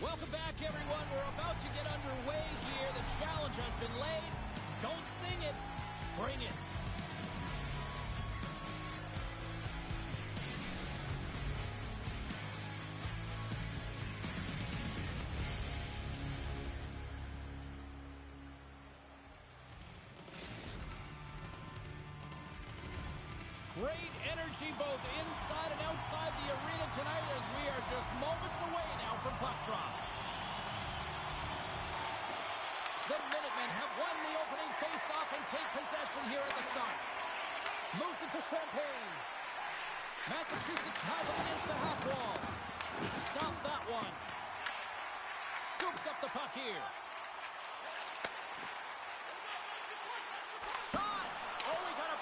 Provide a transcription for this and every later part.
Welcome back, everyone. We're about to get underway here. The challenge has been laid. Don't sing it, bring it. Great energy both inside and outside the arena tonight as we are just moments away now from puck drop. The Minutemen have won the opening face-off and take possession here at the start. Moves it to Champagne. Massachusetts has it against the half wall. Stop that one. Scoops up the puck here.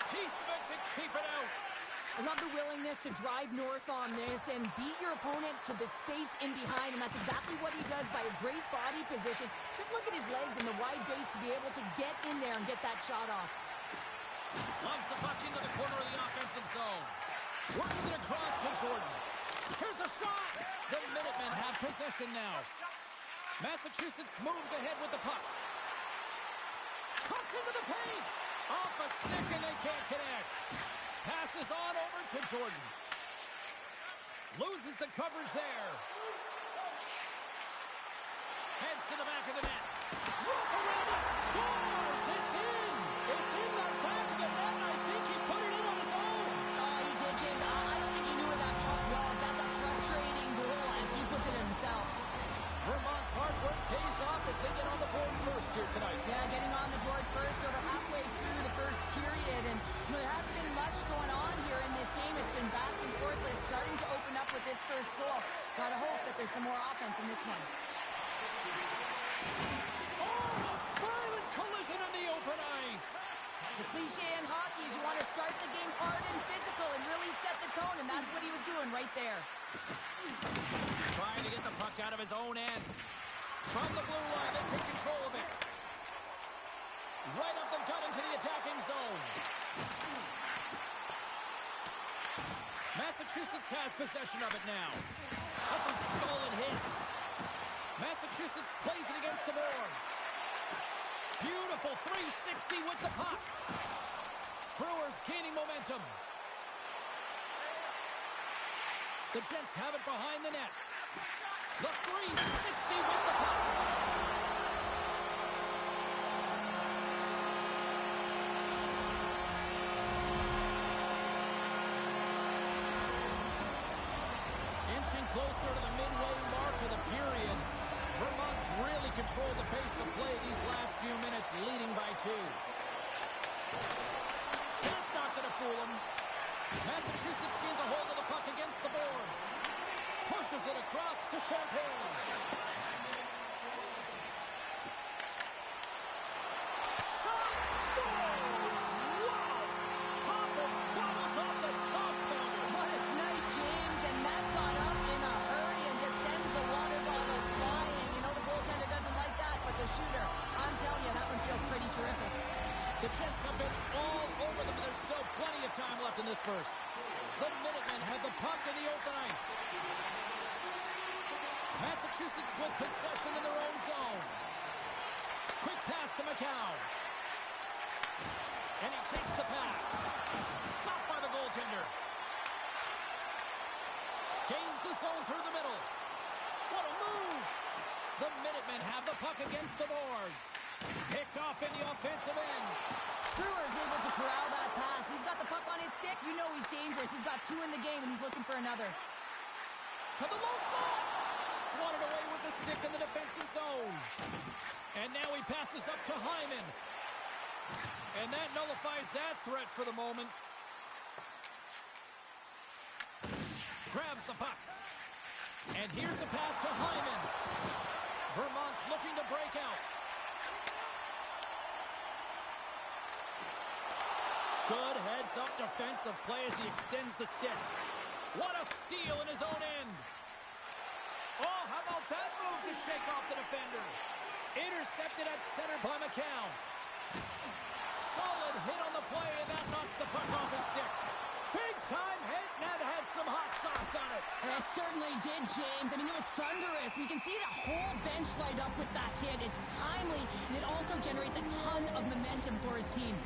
Piece of it to keep it out. I love the willingness to drive north on this and beat your opponent to the space in behind, and that's exactly what he does by a great body position. Just look at his legs and the wide base to be able to get in there and get that shot off. Loves the puck into the corner of the offensive zone. Works it across to Jordan. Here's a shot. The Minutemen have possession now. Massachusetts moves ahead with the puck. Cuts into the paint. Off a stick and they can't connect. Passes on over to Jordan. Loses the coverage there. Heads to the back of the net. Rope around it. Scores! It's in! It's in the back of the net, and I think he put it in on his own. Oh, he did, James. I don't think he knew where that puck was. That's a frustrating goal as he puts it in himself. Vermont's hard work pays off as they get on the board first here tonight. Yeah, getting on the board first, sort of halfway through the first period. And there hasn't been much going on here in this game. It's been back and forth, but it's starting to open up with this first goal. Gotta hope that there's some more offense in this one. Oh, a violent collision on the open ice. The cliche in hockey is you want to start the game hard and physical and really set the tone, and that's what he was doing right there. Trying to get the puck out of his own end. From the blue line, they take control of it. Right up the gut into the attacking zone. Massachusetts has possession of it now. That's a solid hit. Massachusetts plays it against the boards. Beautiful 360 with the puck. Brewers gaining momentum. The Gents have it behind the net. The 360 with the puck. Inching closer to the midway mark of the period. Vermont's really controlled the pace of play these last few minutes, leading by 2. That's not going to fool them. Massachusetts gains a hold of the puck against the boards. Pushes it across to Champagne. Shot! Scores! Wow! Popping bottles off the top corner. What a snipe, James, and that got up in a hurry and just sends the water bottle flying. You know the goaltender doesn't like that, but the shooter, I'm telling you, that one feels pretty terrific. The Jets have been all over them, and there's still plenty of time left in this first. The Minutemen have the puck in the open ice. Massachusetts with possession in their own zone. Quick pass to McCown. And he takes the pass. Stopped by the goaltender. Gains the zone through the middle. What a move! The Minutemen have the puck against the boards. Picked off in the offensive end. Brewer's able to corral that pass. He's got the puck on his stick. You know he's dangerous. He's got 2 in the game, and he's looking for another. To the low slot. Swatted away with the stick in the defensive zone. And now he passes up to Hyman. And that nullifies that threat for the moment. Grabs the puck. And here's a pass to Hyman. Vermont's looking to break out. Good heads-up defensive play as he extends the stick. What a steal in his own end. Oh, how about that move to shake off the defender? Intercepted at center by McCown. Solid hit on the play, and that knocks the puck off his stick. Big-time hit, and that had some hot sauce on it. It certainly did, James. I mean, it was thunderous. You can see the whole bench light up with that hit. It's timely, and it also generates a ton of momentum for his team.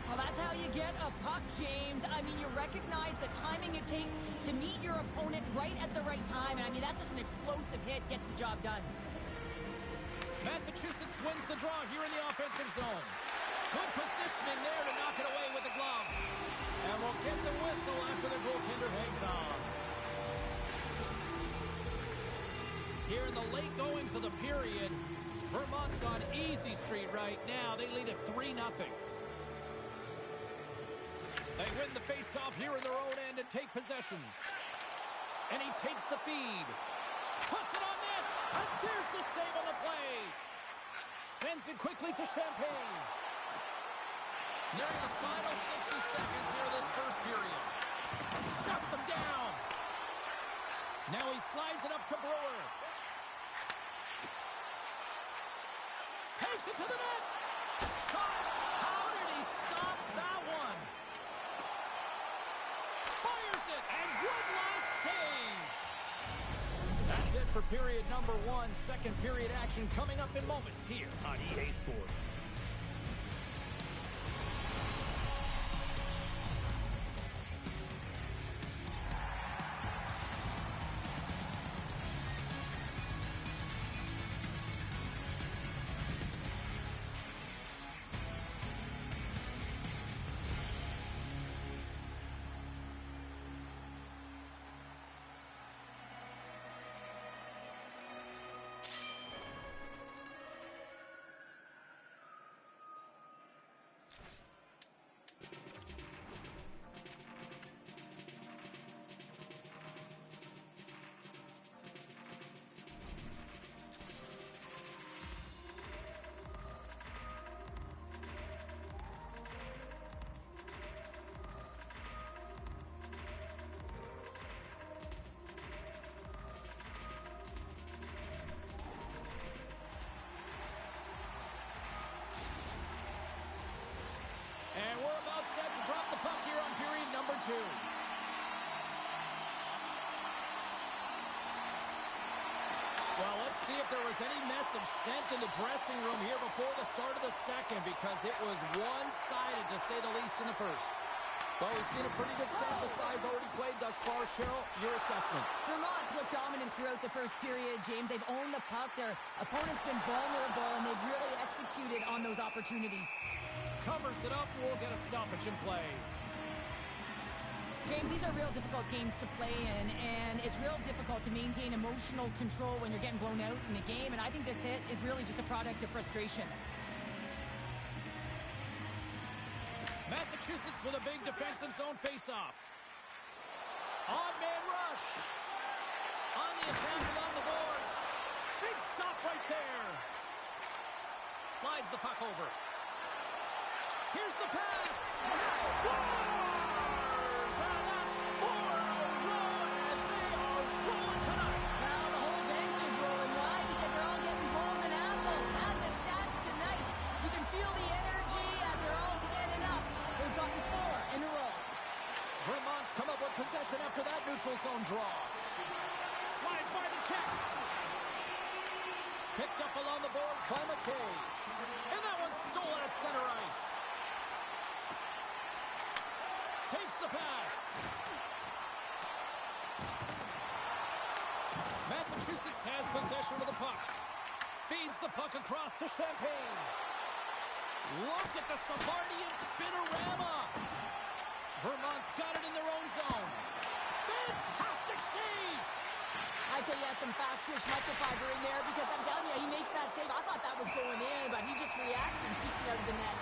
Well, that's how you get a puck, James. I mean, you recognize the timing it takes to meet your opponent right at the right time. And I mean, that's just an explosive hit, gets the job done. Massachusetts wins the draw here in the offensive zone. Good positioning there to knock it away with the glove. And we'll get the whistle after the goaltender hangs on. Here in the late goings of the period, Vermont's on easy street right now. They lead at 3-0. They win the faceoff here in their own end and take possession. And he takes the feed. Puts it on net. And there's the save on the play. Sends it quickly to Champagne. Nearing the final 60 seconds here of this first period. Shuts him down. Now he slides it up to Brewer. Takes it to the net. Shot. How did he stop that one? Fires it. And good last save. That's it for period number 1. Second period action coming up in moments here on EA Sports. And we're about set to drop the puck here on period number 2. Well, let's see if there was any message sent in the dressing room here before the start of the second, because it was one-sided, to say the least, in the first. Well, we've seen a pretty good sample size already played thus far. Cheryl, your assessment. Vermont's looked dominant throughout the first period, James. They've owned the puck. Their opponent's been vulnerable, and they've really executed on those opportunities. Covers it up, and we'll get a stoppage in play. James, these are real difficult games to play in, and it's real difficult to maintain emotional control when you're getting blown out in a game, and I think this hit is really just a product of frustration. Massachusetts with a big defensive zone face-off. Odd man rush. On the attack along the boards. Big stop right there. Slides the puck over. Here's the pass. Scores! And that's 4 in a row, and they are rolling tonight. Well, the whole bench is rolling. Why? Because they're all getting goals and apples. Add the stats tonight. You can feel the energy as they're all standing up. They've gotten 4 in a row. Vermont's come up with possession after that neutral zone draw. Slides by the check. Picked up along the boards by McKay. And that one stole at center ice. Takes the pass. Massachusetts has possession of the puck. Feeds the puck across to Champagne. Look at the Savardian spinorama. Vermont's got it in their own zone. Fantastic save. I'd say he has some fast-twitch muscle fiber in there, because I'm telling you, he makes that save. I thought that was going in, but he just reacts and keeps it out of the net.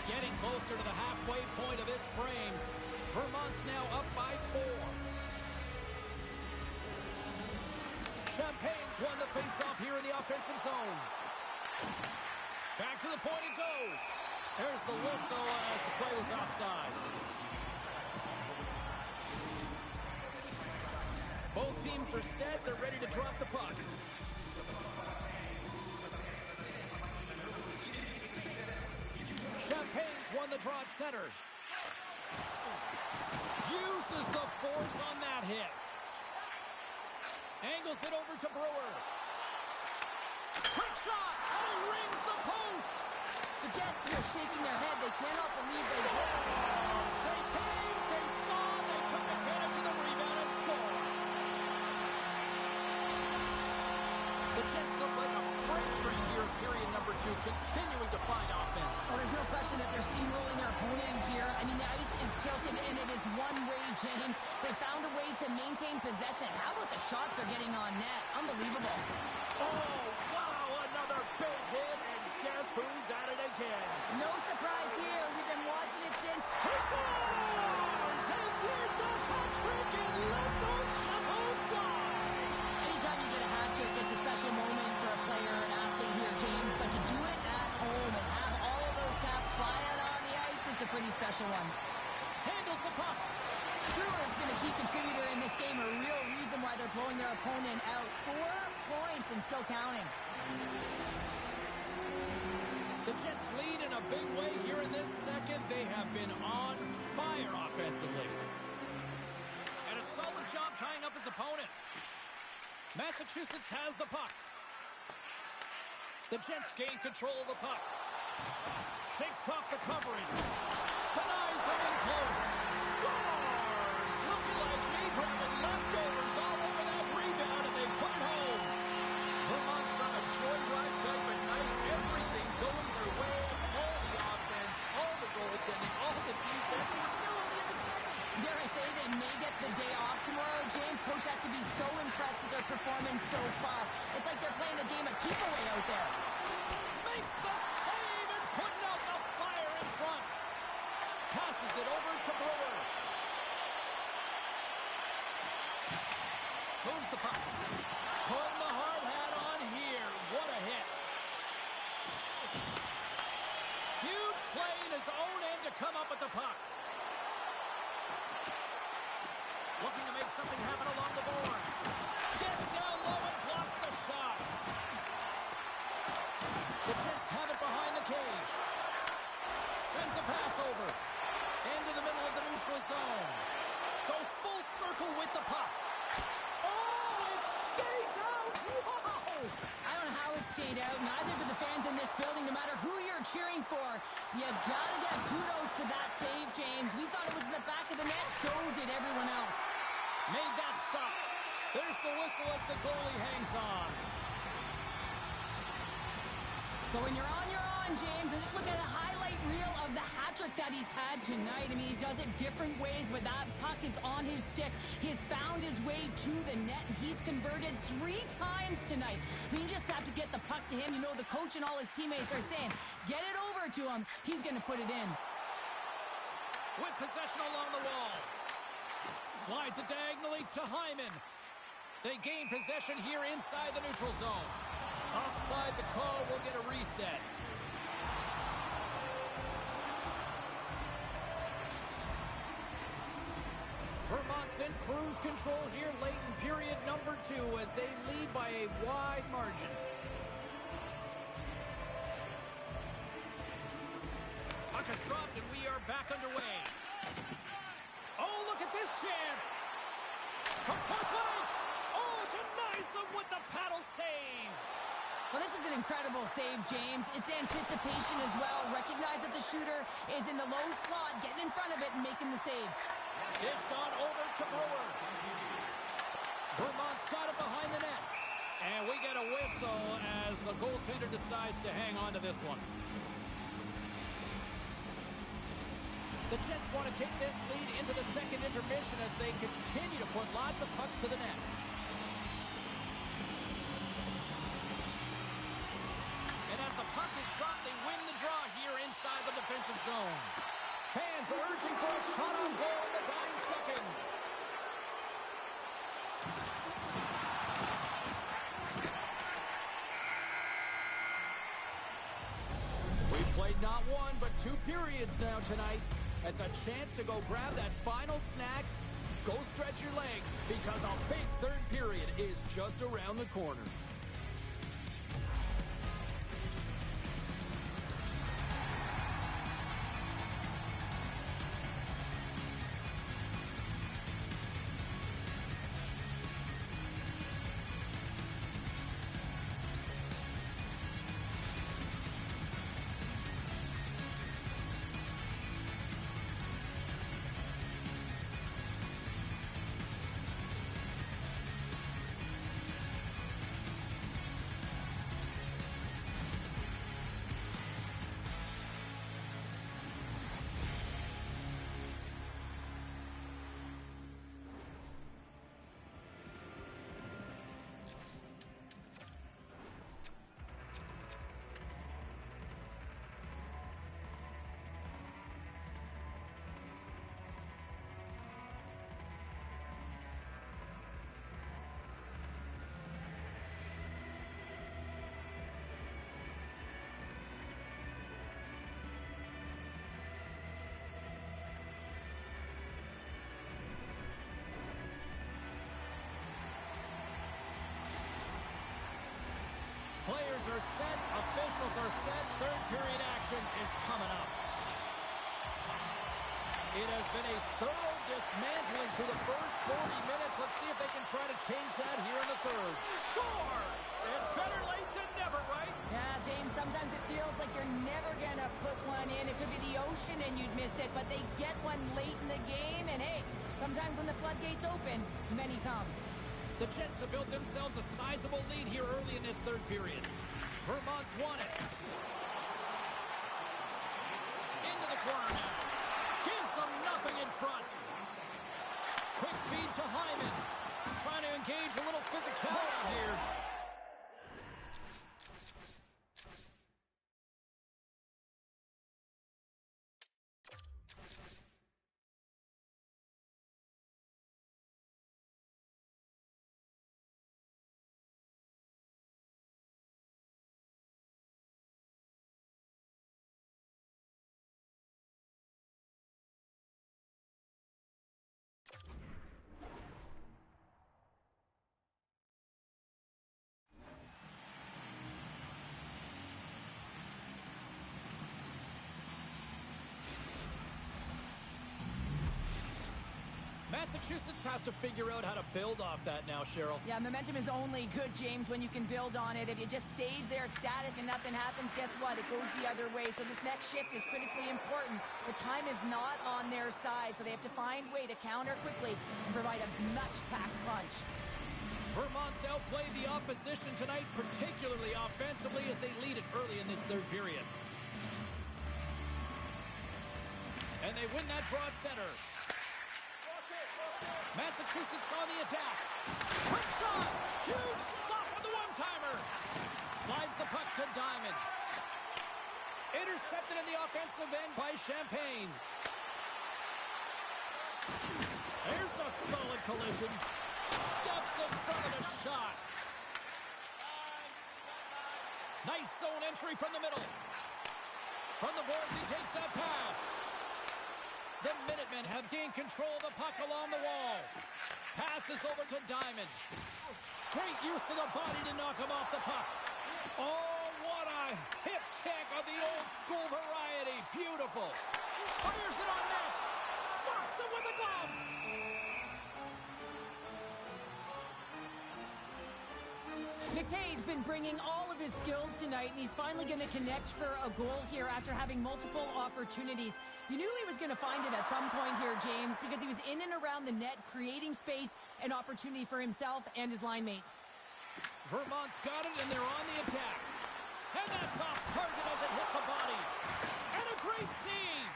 Getting closer to the halfway point of this frame. Vermont's now up by 4. Champagne's won the faceoff here in the offensive zone. Back to the point it goes. There's the whistle as the play was offside. Both teams are set. They're ready to drop the puck. Champagne's won the draw center. Uses the force on that hit. Angles it over to Brewer. Quick shot, and he rings the post. The Jets here shaking their head. They cannot believe they hit. They came, they saw, they took advantage of the rebound and scored. The Jets look like a freight train here in period number 2, continuing to find offense. Well, there's no question that they're steamrolling their opponent here. I mean, the ice is tilted, and it is one-way, James. They found a way to maintain possession. How about the shots they're getting on net? Unbelievable. Oh, wow, another big hit, and guess who's at it again? No surprise here. We've been watching it since. He scores! And there's the hat trick, and let those shovels fly! Anytime you get a hat trick, it's a special moment for a player, an athlete here, James. But to do it at home and have all of those caps fly out on the ice, it's a pretty special one. Handles the puck. Brewer's been a key contributor in this game, a real reason why they're blowing their opponent out. 4 points and still counting. The Jets lead in a big way here in this second. They have been on fire offensively. And a solid job tying up his opponent. Massachusetts has the puck. The Jets gain control of the puck. Shakes off the covering. Denies him in close. Scores! Looking like me grabbing leftovers all over that rebound, and they put it home. Vermont's on a joyride type of night. Everything going their way. All the offense, all the goaltending, all the defense. We're still only in the second. Dare I say they may get the day off tomorrow, James. Coach has to be so impressed with their performance so far. It's like they're playing a game of keep away out there. Makes the save and putting out the fire in front. Passes it over to Brewer. Moves the puck. Putting the hard hat on here. What a hit. Huge play in his own end to come up with the puck. Looking to make something happen along the boards. Gets down low and blocks the shot. The Jets have it behind the cage. Sends a pass over. Into the middle of the neutral zone. Goes full circle with the puck. Oh, it stays out. Whoa! I don't know how it stayed out. Neither do the fans in this building, no matter who you're cheering for. You gotta give kudos to that save, James. We thought it was in the back of the net. So did everyone else. Made that stop. There's the whistle as the goalie hangs on. But when you're on, James, and just look at a highlight reel of the hat trick that he's had tonight. I mean, he does it different ways, but that puck is on his stick. He's found his way to the net, and he's converted 3 times tonight. I mean, you just have to get the puck to him. You know, the coach and all his teammates are saying, get it over to him. He's going to put it in. With possession along the wall. Slides it diagonally to Hyman. They gain possession here inside the neutral zone. Offside the call, will get a reset. Vermont's in cruise control here late in period number 2 as they lead by a wide margin. Puck is dropped and we are back underway. Oh, look at this chance. From point blank. Oh, denies them with the paddle save. Well, this is an incredible save, James. It's anticipation as well. Recognize that the shooter is in the low slot, getting in front of it and making the save. Dished on over to Brewer. Vermont's got it behind the net. And we get a whistle as the goaltender decides to hang on to this one. The Jets want to take this lead into the second intermission as they continue to put lots of pucks to the net. And as the puck is dropped, they win the draw here inside the defensive zone. Fans urging for a shot on goal in the dying seconds. We've played not 1, but 2 periods now tonight. It's a chance to go grab that final snack. Go stretch your legs because a big third period is just around the corner. Players are set. Officials are set. Third period action is coming up. It has been a thorough dismantling through the first 40 minutes. Let's see if they can try to change that here in the third. Scores! It's better late than never, right? Yeah, James, sometimes it feels like you're never going to put one in. It could be the ocean and you'd miss it, but they get one late in the game. And, hey, sometimes when the floodgates open, many come. The Jets have built themselves a sizable lead here early in this third period. Vermont's won it. Into the corner now. Gives them nothing in front. Quick feed to Hyman. Trying to engage a little physicality here. Massachusetts has to figure out how to build off that now, Cheryl. Yeah, momentum is only good, James, when you can build on it. If it just stays there static and nothing happens, guess what? It goes the other way. So this next shift is critically important. The time is not on their side, so they have to find a way to counter quickly and provide a much-packed punch. Vermont's outplayed the opposition tonight, particularly offensively, as they lead it early in this third period. And they win that draw at center. Massachusetts on the attack. Quick shot. Huge stop with the one-timer. Slides the puck to Diamond. Intercepted in the offensive end by Champagne. There's a solid collision. Steps in front of the shot. Nice zone entry from the middle. From the boards, he takes that pass. The Minutemen have gained control of the puck along the wall. Passes over to Diamond. Great use of the body to knock him off the puck. Oh, what a hip check of the old school variety. Beautiful. Fires it on net. Stops him with a glove. McKay's been bringing all of his skills tonight, and he's finally going to connect for a goal here after having multiple opportunities. You knew he was going to find it at some point here, James, because he was in and around the net, creating space and opportunity for himself and his line mates. Vermont's got it, and they're on the attack. And that's off target as it hits a body. And a great save.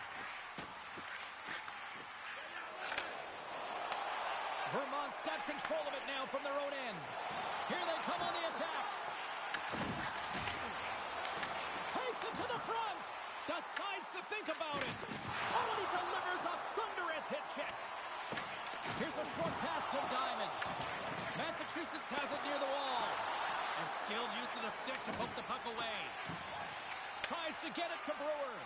Vermont's got control of it now from their own end. Here they come on the attack. Takes it to the front. Decides to think about it. Oh, and he delivers a thunderous hit check. Here's a short pass to Diamond. Massachusetts has it near the wall. And skilled use of the stick to poke the puck away. Tries to get it to Brewer.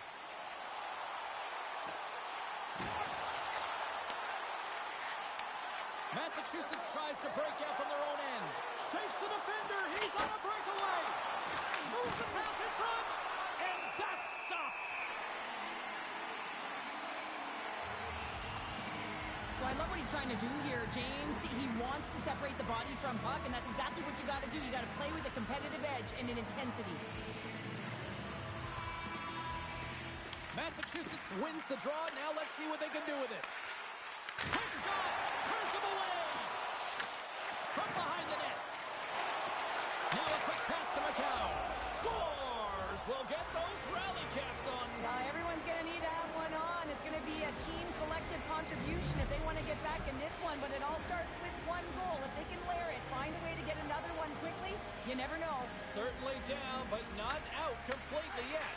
Massachusetts tries to break out from their own end. Shakes the defender. He's on a breakaway. Moves the pass in front. And that's stopped. Well, I love what he's trying to do here, James. He wants to separate the body from puck, and that's exactly what you got to do. You got to play with a competitive edge and an intensity. Massachusetts wins the draw. Now let's see what they can do with it. Quick shot. Turns him away. From behind the net. Now a quick pass to Macau. Scores! We'll get those rally caps on. Everyone's going to need to have one on. It's going to be a team collective contribution if they want to get back in this one, but it all starts with one goal. If they can layer it, find a way to get another one quickly, you never know. Certainly down, but not out completely yet.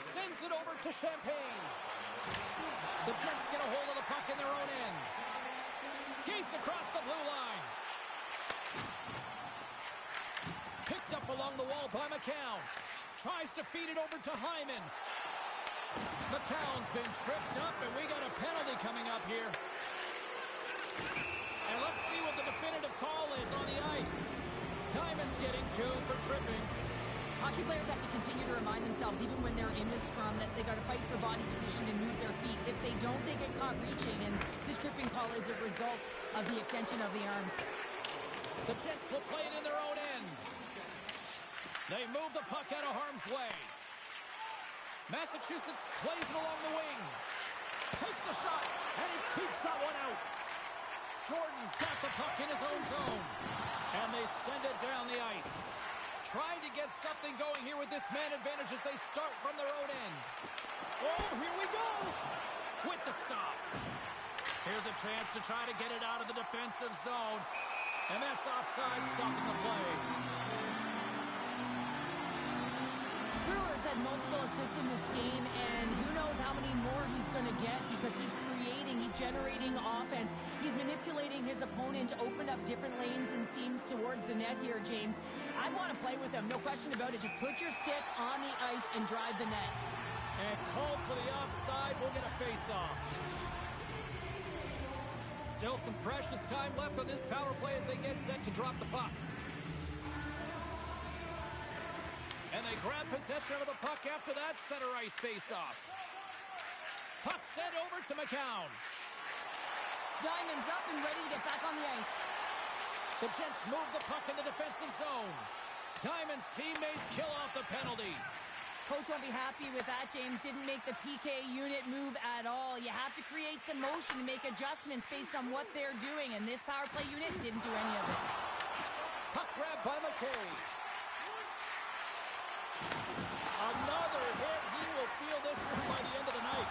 Sends it over to Champagne. The Jets get a hold of the puck in their own end. Skates across the blue line. Picked up along the wall by McCown. Tries to feed it over to Hyman. McCown's been tripped up, and we got a penalty coming up here. And let's see what the definitive call is on the ice. Nyman's getting 2 for tripping. Hockey players have to continue to remind themselves, even when they're in the scrum, that they got to fight for body position and move their feet. If they don't, they get caught reaching, and this tripping call is a result of the extension of the arms. The Jets will play it in their own end. They move the puck out of harm's way. Massachusetts plays it along the wing. Takes the shot, and he keeps that one out. Jordan's got the puck in his own zone, and they send it down the ice. Trying to get something going here with this man advantage as they start from their own end. Oh, here we go! With the stop. Here's a chance to try to get it out of the defensive zone. And that's offside, stopping the play. Brewers had multiple assists in this game, and who knows how many more he's going to get because he's generating offense. He's manipulating his opponent to open up different lanes and seams towards the net here, James. I'd want to play with him, no question about it. Just put your stick on the ice and drive the net. And called for the offside. We'll get a face-off. Still some precious time left on this power play as they get set to drop the puck. And they grab possession of the puck after that center ice face-off. Puck sent over to McCown. Diamond's up and ready to get back on the ice. The Jets move the puck in the defensive zone. Diamond's teammates kill off the penalty. Coach won't be happy with that, James. Didn't make the PK unit move at all. You have to create some motion and make adjustments based on what they're doing, and this power play unit didn't do any of it. Puck grab by McKay. Another hit. He will feel this one by the end of the night.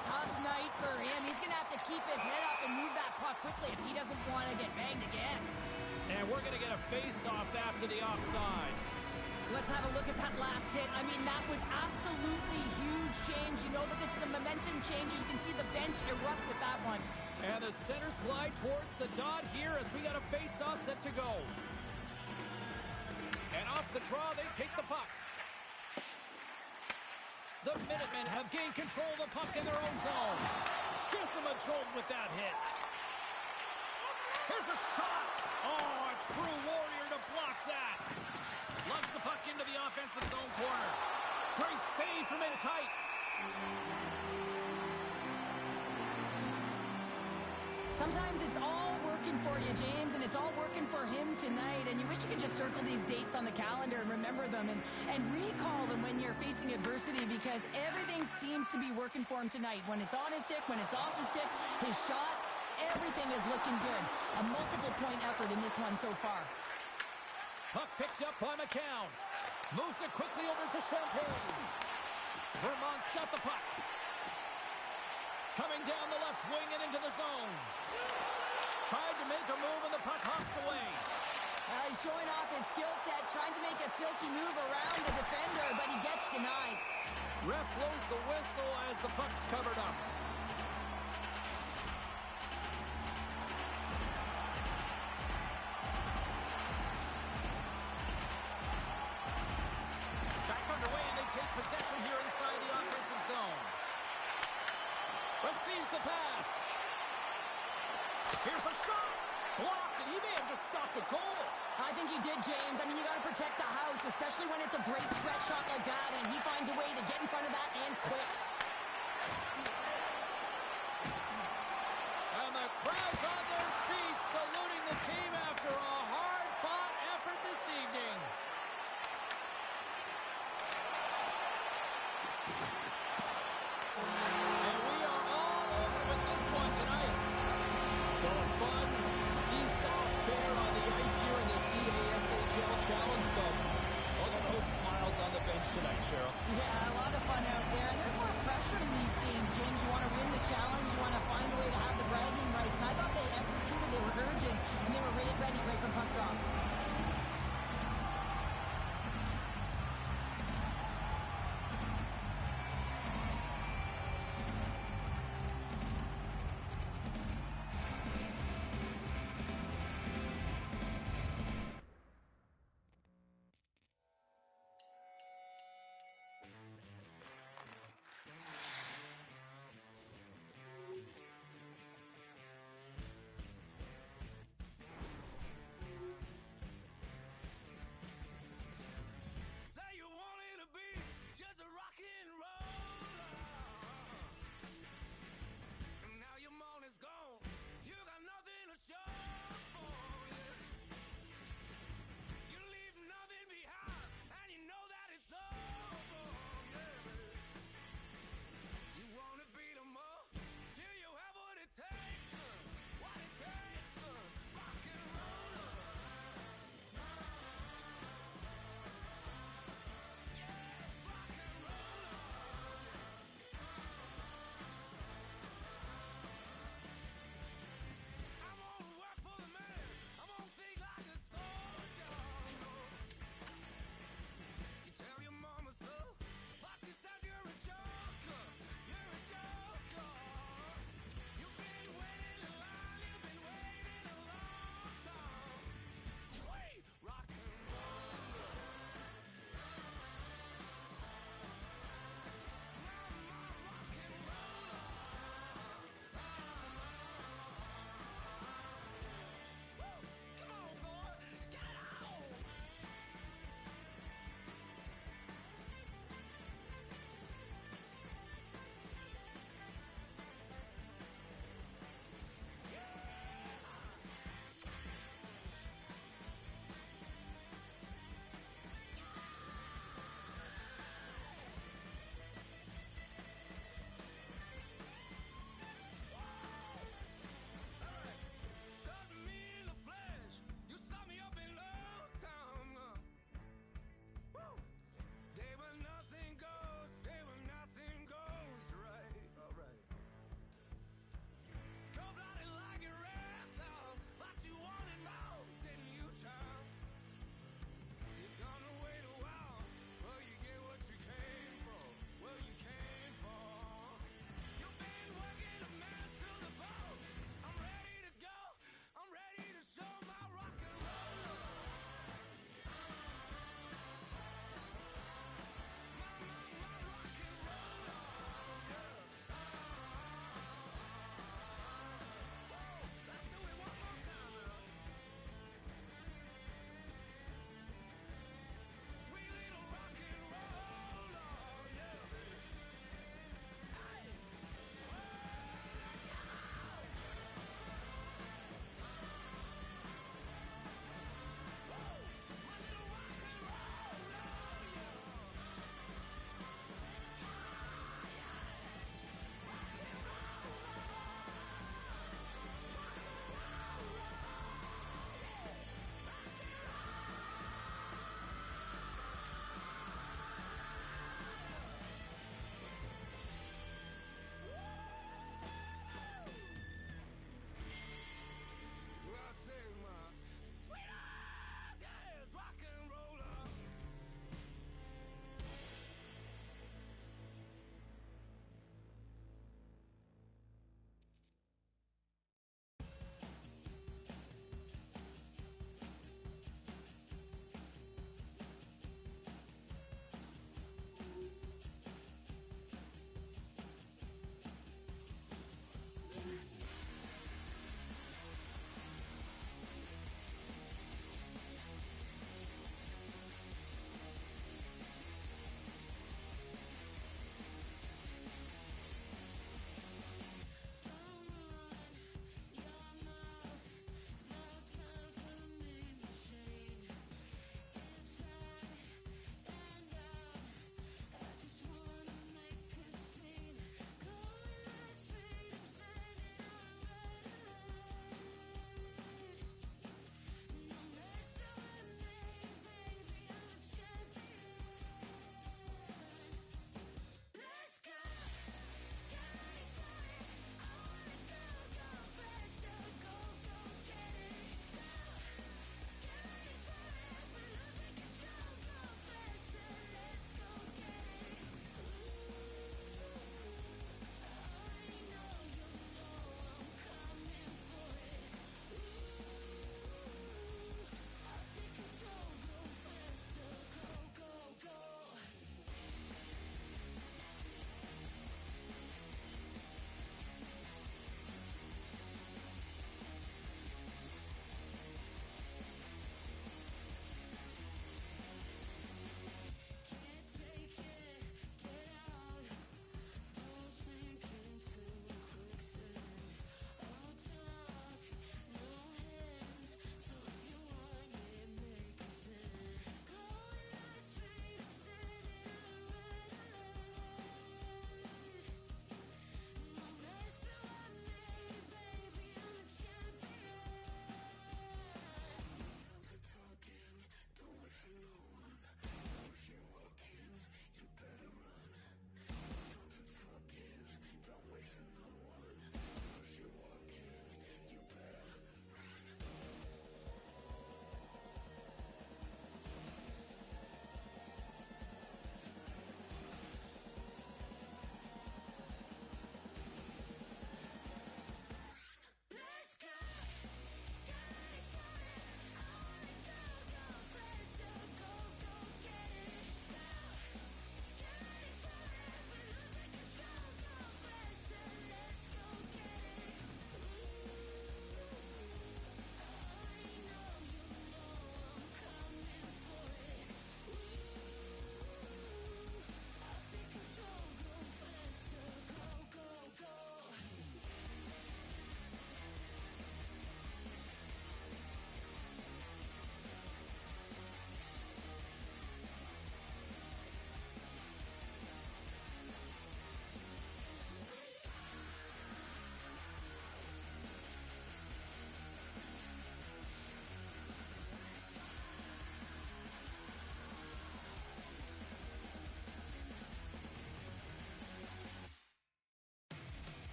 Tough night for him. He's going to have to keep his head up and move that puck quickly if he doesn't want to get banged again. And we're going to get a face-off after the offside. Let's have a look at that last hit. I mean, that was absolutely huge, James. You know that this is a momentum changer. You can see the bench erupt with that one. And the centers glide towards the dot here as we got a face-off set to go. And off the draw, they take the puck. The Minutemen have gained control of the puck in their own zone. Gives them a jolt with that hit. Here's a shot. Oh, a true warrior to block that. Lugs the puck into the offensive zone corner. Great save from in tight. Sometimes it's all working for you, James, and it's all working for him tonight. And you wish you could just circle these dates on the calendar and remember them and recall them when you're facing adversity because everything seems to be working for him tonight. When it's on his stick, when it's off his stick, his shot, everything is looking good. A multiple-point effort in this one so far. Puck picked up by McCown. Moves it quickly over to Champagne. Vermont's got the puck. Coming down the left wing and into the zone. Tried to make a move and the puck hops away. Well, he's showing off his skill set, trying to make a silky move around the defender, but he gets denied. Ref blows the whistle as the puck's covered up. Back underway and they take possession here inside the offensive zone. Receives the pass. Here's a shot. Blocked, and he may have just stopped a goal. I think he did, James. I mean, you got to protect the house, especially when it's a great threat shot like that, and he finds a way to get in front of that and quick. And the crowd's on their feet, saluting the team after a hard-fought effort this evening. And we are all over with this one tonight. Well, a fun seesaw fair on the ice here in this EASHL Challenge, but look at those smiles on the bench tonight, Cheryl.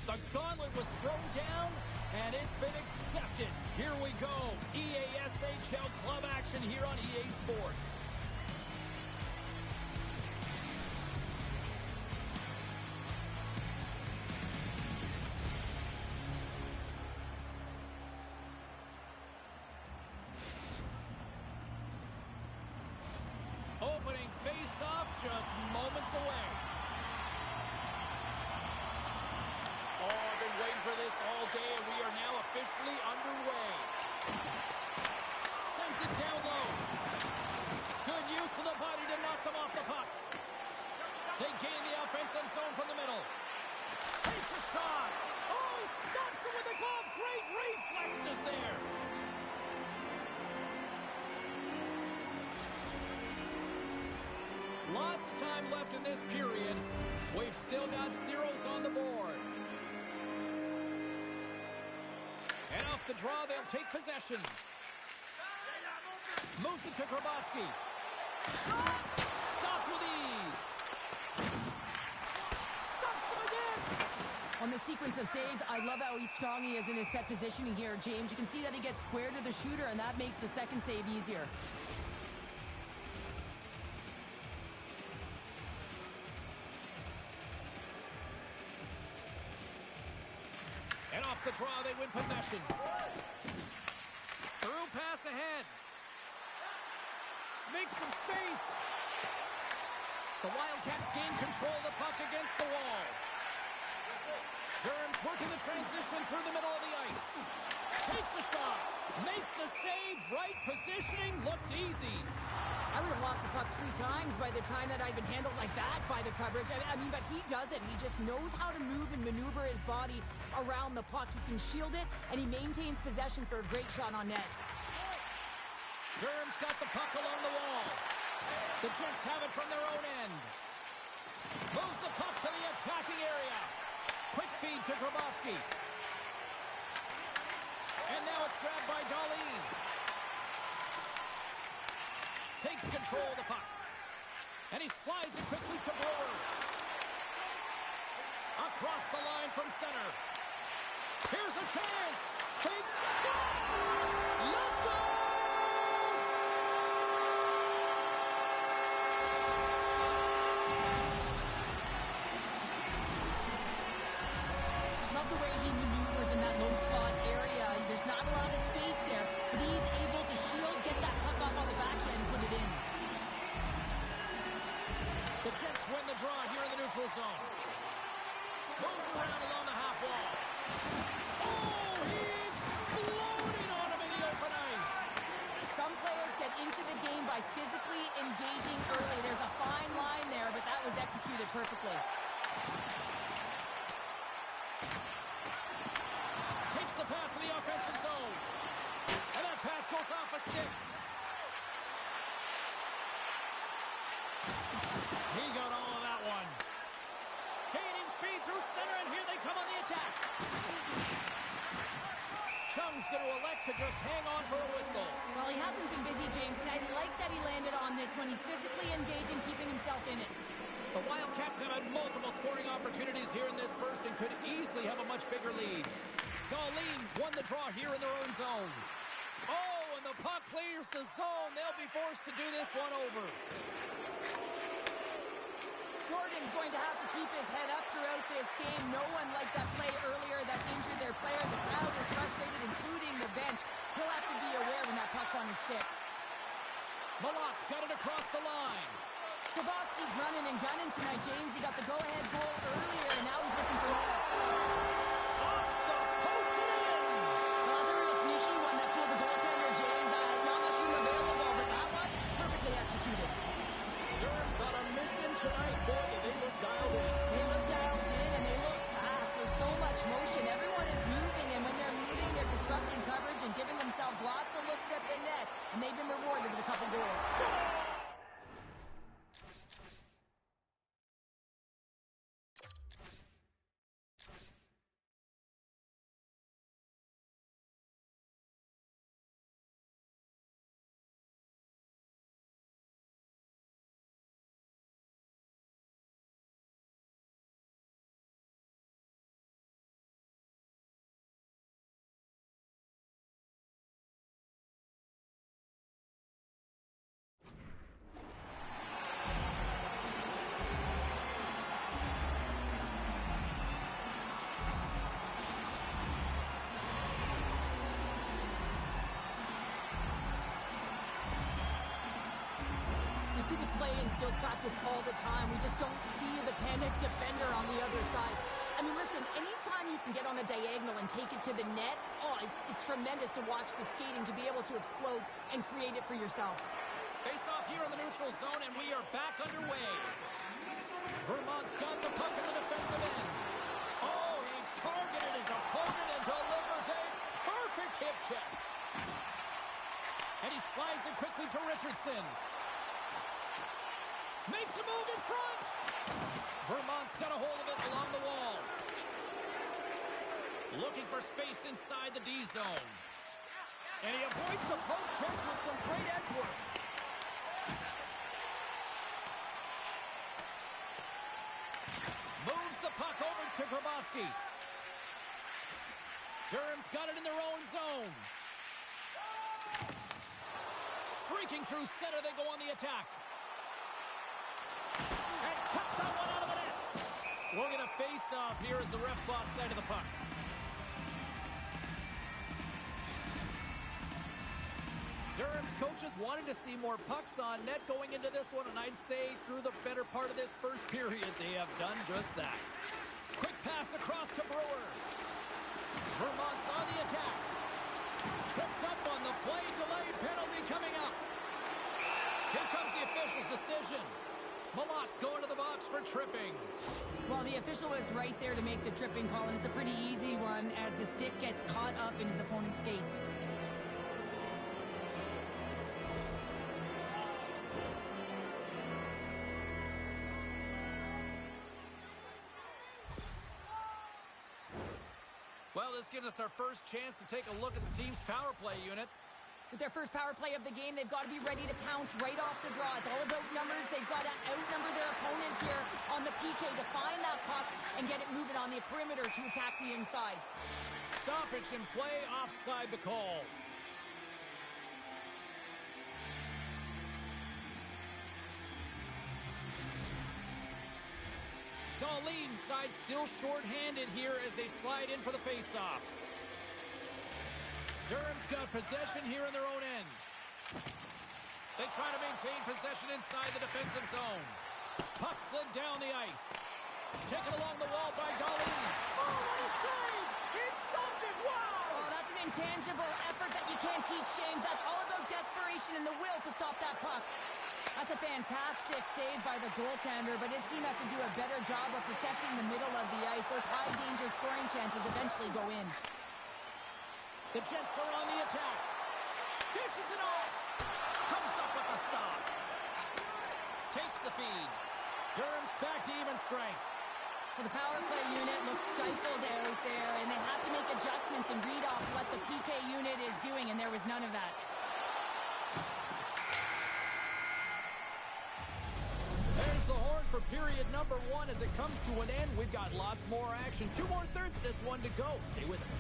The gauntlet was thrown down, and it's been accepted. Here we go. EASHL club action here on EA Sports. Opening face-off just moments away. Oh, I've been waiting for this all day, and we are now officially underway. Sends it down low. Good use of the body to knock them off the puck. They gain the offensive zone from the middle. Takes a shot. Oh, he stops it with the glove. Great reflexes there. Lots of time left in this period. We've still got zeros on the board. And off the draw, they'll take possession. Moves it to Grabowski. Stopped with ease. Stops him again. On the sequence of saves, I love how strong he is in his set positioning here, James. You can see that he gets square to the shooter, and that makes the second save easier. And off the draw, they win possession. Through pass ahead. Make some space. The Wildcats gain control of the puck against the wall. Durham's working the transition through the middle of the ice. Takes a shot. Makes the save. Right positioning. Looked easy. I would have lost the puck 3 times by the time that I've been handled like that by the coverage. I mean, but he does it. He just knows how to move and maneuver his body around the puck. He can shield it, and he maintains possession for a great shot on net. Durham's got the puck along the wall. The Jets have it from their own end. Moves the puck to the attacking area. Quick feed to Grabowski. And now it's grabbed by Darlene. Takes control of the puck. And he slides it quickly to Brewer. Across the line from center. Here's a chance. Big scores! Let's go! Love the way he maneuvers in that low slot area. There's not a lot of space there, but he's able to shield, get that puck off on the backhand, and put it in. The Jets win the draw here in the neutral zone. Moves around along the half wall. Oh, he exploded on him in the open ice. Some players get into the game by physically engaging early. There's a fine line there, but that was executed perfectly. Takes the pass in the offensive zone. And that pass goes off a stick. He got all of that one. Gaining speed through center, and here they come on the attack. referee's going to elect to just hang on for the whistle. Well, he hasn't been busy, James, and I like that he landed on this one. He's physically engaged and keeping himself in it. The Wildcats have had multiple scoring opportunities here in this first and could easily have a much bigger lead. Darlene's won the draw here in their own zone. Oh, and the puck clears the zone. They'll be forced to do this one over. Jordan's going to have to keep his head up throughout this game. No one liked that play earlier that injured their player. The crowd is frustrated, including the bench. He'll have to be aware when that puck's on his stick. Malot's got it across the line. Kowalski's running and gunning tonight, James. He got the go-ahead goal earlier, and now he's looking for more. Off the post and in. Well, that's a real sneaky one that fooled the goaltender, James. Not much room available, but that one, perfectly executed. Durham's on a mission tonight. Boy, they look dialed in. They look dialed in, and they look fast. There's so much motion. Everyone is moving, and when they're moving, they're disrupting coverage and giving themselves lots of looks at the net, and they've been rewarded with a couple goals. See this play and skills practice all the time. We just don't see the panic defender on the other side. I mean, listen, anytime you can get on a diagonal and take it to the net, it's tremendous to watch the skating, to be able to explode and create it for yourself. Face off here in the neutral zone, and we are back underway. Vermont's got the puck in the defensive end. Oh, he targeted his opponent and delivers a perfect hip check. And he slides it quickly to Richardson. Makes a move in front. Vermont's got a hold of it along the wall. Looking for space inside the D zone. And he avoids the poke check with some great edge work. Moves the puck over to Grabowski. Durham's got it in their own zone. Streaking through center, they go on the attack. And kept that one out of the net. We're going to face off here as the refs lost sight of the puck. Durham's coaches wanted to see more pucks on net going into this one, and I'd say through the better part of this first period, they have done just that. Quick pass across to Brewer. Vermont's on the attack. Tripped up on the play, delay penalty coming up. Here comes the official's decision. Malot's going to the box for tripping. Well, the official was right there to make the tripping call, and it's a pretty easy one as the stick gets caught up in his opponent's skates. Well, this gives us our first chance to take a look at the team's power play unit. With their first power play of the game, they've got to be ready to pounce right off the draw. It's all about numbers. They've got to outnumber their opponent here on the PK to find that puck and get it moving on the perimeter to attack the inside. Stoppage in play, offside the call. Darlene's side still short-handed here as they slide in for the face-off. Durham's got possession here in their own end. They try to maintain possession inside the defensive zone. Puck slid down the ice. Taken along the wall by Darlene. Oh, what a save! He stopped it! Wow! Oh, that's an intangible effort that you can't teach, James. That's all about desperation and the will to stop that puck. That's a fantastic save by the goaltender, but his team has to do a better job of protecting the middle of the ice. Those high-danger scoring chances eventually go in. The Jets are on the attack. Dishes it off. Comes up with the stop. Takes the feed. Durham's back to even strength. Well, the power play unit looks stifled out there, and they have to make adjustments and read off what the PK unit is doing, and there was none of that. There's the horn for period number 1 as it comes to an end. We've got lots more action. 2 more thirds of this one to go. Stay with us.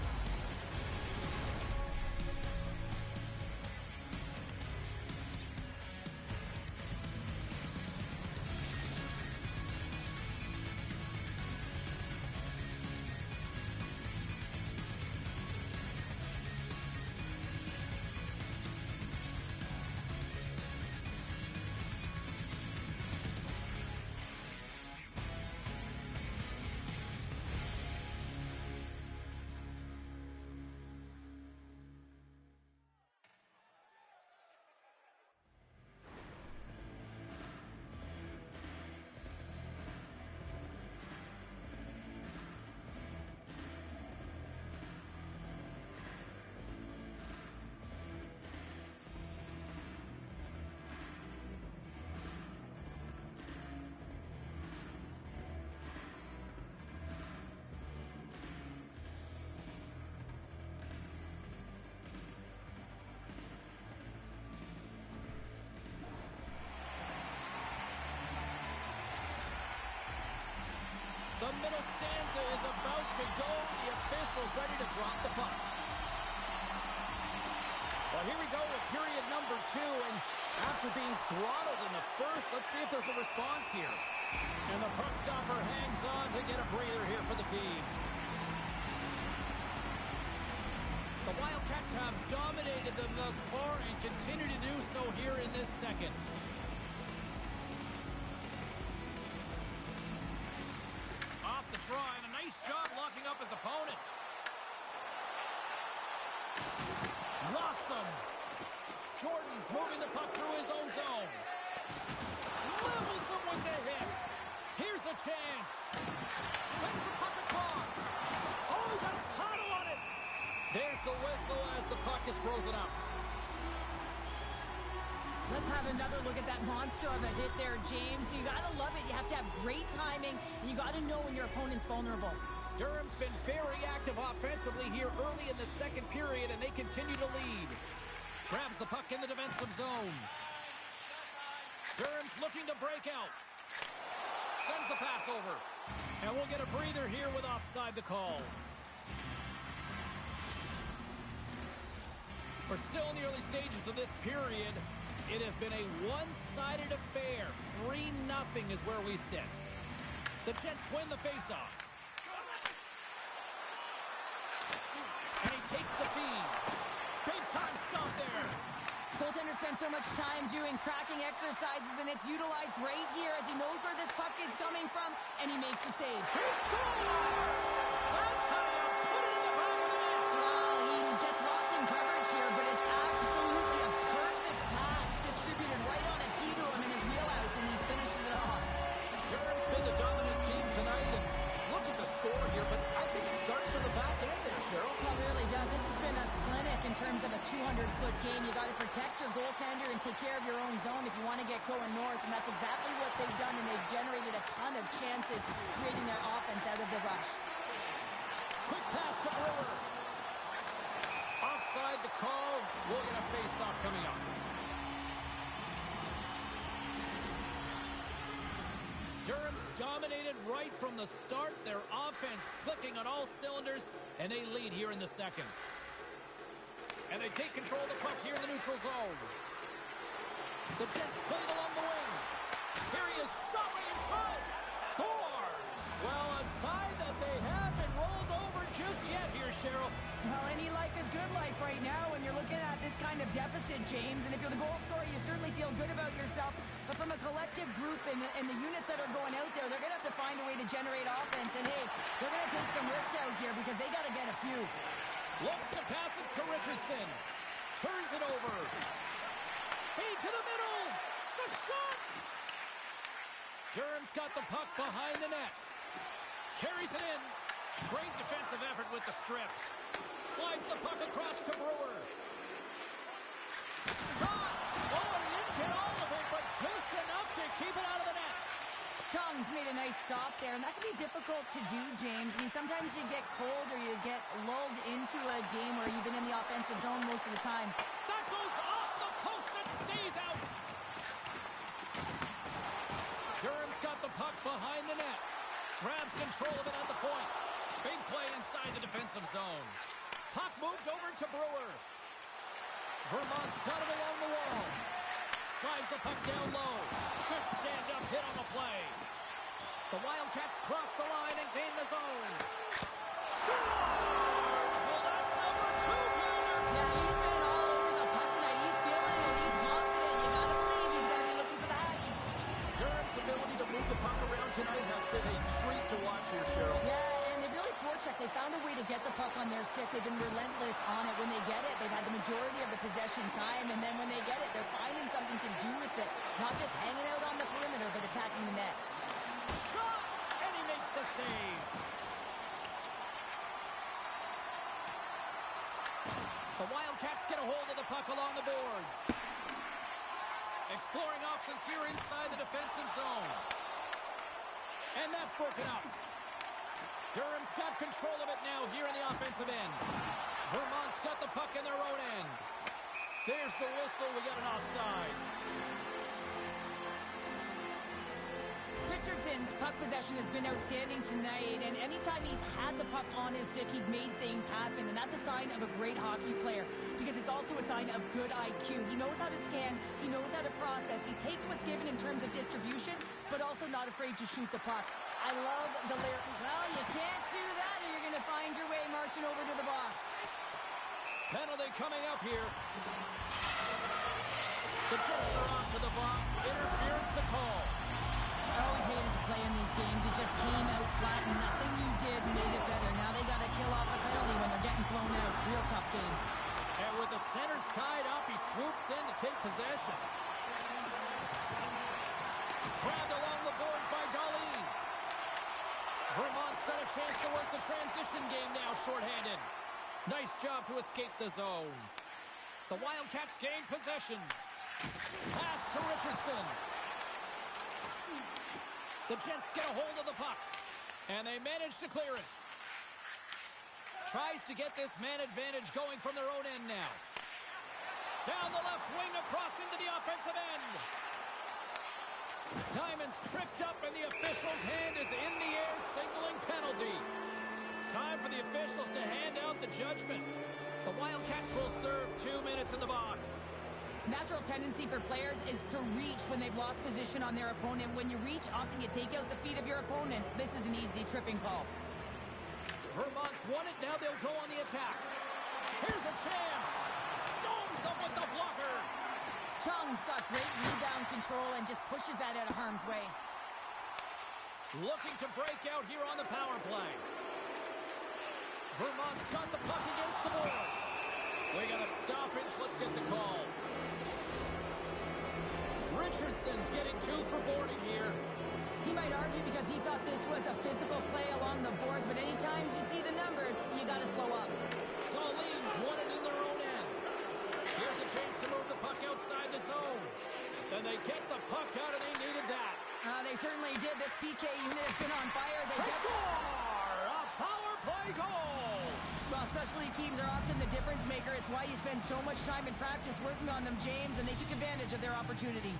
The middle stanza is about to go. The official's ready to drop the puck. Well, here we go with period number 2, and after being throttled in the first, let's see if there's a response here. And the puck stopper hangs on to get a breather here for the team. The Wildcats have dominated them thus far and continue to do so here in this second. Try, and a nice job locking up his opponent. Locks him. Jordan's moving the puck through his own zone. Levels him with the hit. Here's a chance. Sends the puck across. Oh, he got a paddle on it. There's the whistle as the puck is frozen up. Let's have another look at that monster of a hit there, James. You got to love it. You have to have great timing, and you got to know when your opponent's vulnerable. Durham's been very active offensively here early in the second period, and they continue to lead. Grabs the puck in the defensive zone. Durham's looking to break out. Sends the pass over. And we'll get a breather here with offside the call. We're still in the early stages of this period. It has been a one-sided affair. 3-0 is where we sit. The Jets win the faceoff. And he takes the feed. Big-time stop there. Goaltender spends so much time doing tracking exercises, and it's utilized right here as he knows where this puck is coming from, and he makes the save. He scores! That's how you put it in the back of the net. Well, he gets lost in coverage here, but it's absolutely a perfect pass distributed right on a tee to him in his wheelhouse, and he finishes it off. Durham's been the dominant team tonight, and look at the score here, but I think it starts from the back end there, Cheryl. Well, it really does. This has been a clinic in terms of a 200-foot game. You got to protect your goaltender and take care of your own zone if you want to get going north, and that's exactly what they've done, and they've generated a ton of chances creating their offense out of the rush. Quick pass to Brewer. Offside the call. We'll get a face-off coming up. Durham's dominated right from the start. Their offense clicking on all cylinders, and they lead here in the second. And they take control of the puck here in the neutral zone. The Jets play it along the wing. Here he is, shot right in front. Scores! Well, a side that they haven't rolled over just yet here, Cheryl. Well, any life is good life right now when you're looking at this kind of deficit, James. And if you're the goal scorer, you certainly feel good about yourself. But from a collective group and the units that are going out there, they're going to have to find a way to generate offense. And, hey, they're going to take some risks out here because they got to get a few. Looks to pass it to Richardson. Turns it over. Feed to the middle. The shot. Durham's got the puck behind the net. Carries it in. Great defensive effort with the strip. Slides the puck across to Brewer. Shot! Oh, and he didn't get all of it, but just enough to keep it out of the net. Chung's made a nice stop there, and that can be difficult to do, James. I mean, sometimes you get cold or you get lulled into a game where you've been in the offensive zone most of the time. That goes off the post and stays out. Durham's got the puck behind the net. Grabs control of it at the point. Big play inside the defensive zone. Puck moved over to Brewer. Vermont's got it along the wall. Slides the puck down low. Good stand-up hit on the play. The Wildcats cross the line and gain the zone. Scores! Well, that's number 2, Pounder. Yeah, he's been all over the puck tonight. He's feeling it. He's confident. You gotta believe he's gonna be looking for the hat. Durham's ability to move the puck around tonight has been a treat to watch here, Cheryl. Yeah, and they really forecheck. They found a way to get the puck on their stick. They've been relentless on it. When they get it, they've had the majority of the possession time, and then when they get it, they're finding something to do with it. Not just hanging out on the perimeter, but attacking the net. Shot! And he makes the save. The Wildcats get a hold of the puck along the boards. Exploring options here inside the defensive zone. And that's broken up. Durham's got control of it now here in the offensive end. Vermont's got the puck in their own end. There's the whistle. We got an offside. Richardson's puck possession has been outstanding tonight, and anytime he's had the puck on his stick, he's made things happen, and that's a sign of a great hockey player because it's also a sign of good IQ. He knows how to scan, he knows how to process, he takes what's given in terms of distribution, but also not afraid to shoot the puck. I love the layer. Well, you can't do that or you're going to find your way marching over to the box. Penalty coming up here. The Jets are on to the box. Interference the call. I always hated to play in these games. You just came out flat and nothing you did made it better. Now they got to kill off a penalty when they're getting blown out. Real tough game. And with the centers tied up, he swoops in to take possession. Grabbed along the boards by Darlene. Vermont's got a chance to work the transition game now, shorthanded. Nice job to escape the zone. The Wildcats gain possession. Pass to Richardson. The Jets get a hold of the puck, and they manage to clear it. Tries to get this man advantage going from their own end now. Down the left wing, across into the offensive end. Diamond's tripped up, and the official's hand is in the air, signaling penalty. Time for the officials to hand out the judgment. The Wildcats will serve 2 minutes in the box. Natural tendency for players is to reach when they've lost position on their opponent. When you reach, often you take out the feet of your opponent. This is an easy tripping call. Vermont's won it. Now they'll go on the attack. Here's a chance. Stones up with the blocker. Chung's got great rebound control and just pushes that out of harm's way. Looking to break out here on the power play. Vermont's got the puck against the boards. We got a stoppage. Let's get the call. Richardson's getting 2 for boarding here. He might argue because he thought this was a physical play along the boards, but anytime you see the numbers, you got to slow up. Darlene's won it in their own end. Here's a chance to move the puck outside the zone. Then they get the puck out, and they needed that. They certainly did. This PK unit has been on fire. They score! A power play goal! Well, specialty teams are often the difference maker. It's why you spend so much time in practice working on them, James, and they took advantage of their opportunity.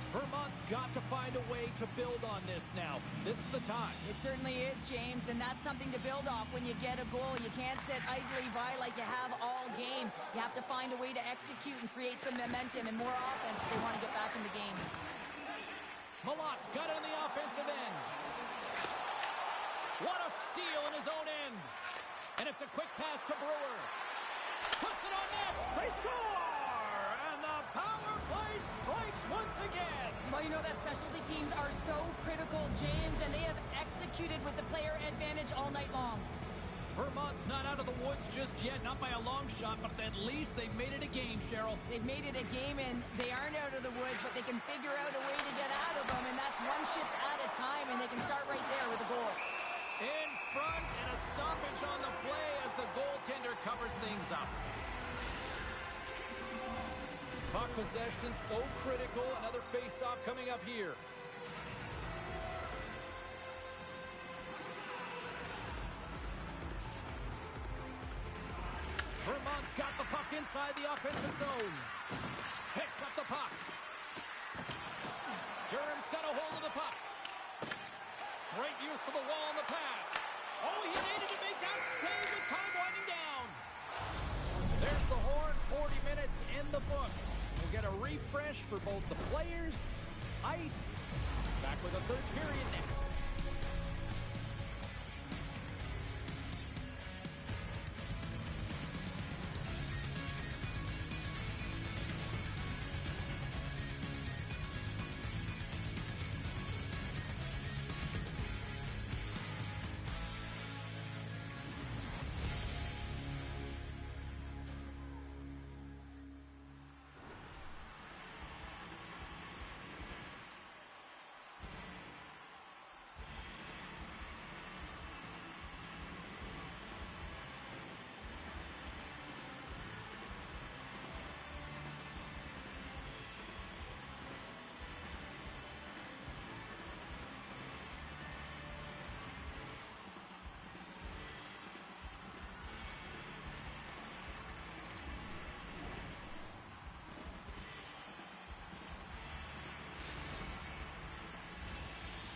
Vermont's got to find a way to build on this now. This is the time. It certainly is, James, and that's something to build off when you get a goal. You can't sit idly by like you have all game. You have to find a way to execute and create some momentum and more offense if they want to get back in the game. Malot's got it on the offensive end. What a steal in his own end. And it's a quick pass to Brewer. Puts it on net. They score! And the power play strikes once again. Well, you know that specialty teams are so critical, James, and they have executed with the player advantage all night long. Vermont's not out of the woods just yet, not by a long shot, but at least they've made it a game, Cheryl. They've made it a game, and they aren't out of the woods, but they can figure out a way to get out of them, and that's one shift at a time, and they can start right there with a goal. In front, and a stoppage on the play as the goaltender covers things up. Puck possession so critical. Another face-off coming up here. inside the offensive zone. Picks up the puck. Durham's got a hold of the puck. Great use of the wall on the pass. Oh, he needed to make that save with time winding down. There's the horn. 40 minutes in the books. We'll get a refresh for both the players, ice. Back with a third period next.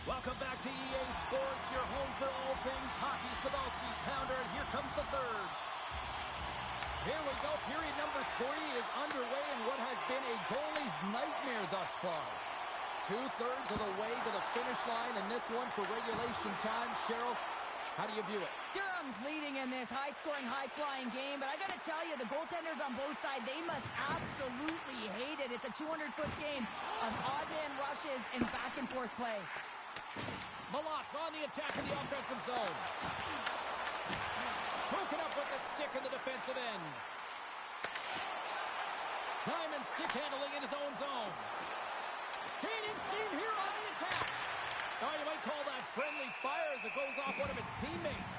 Welcome back to EA Sports, your home for all things hockey. Sabalski, pounder, and here comes the third. Here we go. Period number 3 is underway in what has been a goalie's nightmare thus far. 2/3 of the way to the finish line, and this one for regulation time. Cheryl, how do you view it? Durham's leading in this high-scoring, high-flying game, but I got to tell you, the goaltenders on both sides, they must absolutely hate it. It's a 200-foot game of odd-man rushes and back-and-forth play. Malot's on the attack in the offensive zone. Broken up with the stick in the defensive end. Hyman stick handling in his own zone. Gaining steam here on the attack. Oh, you might call that friendly fire as it goes off one of his teammates.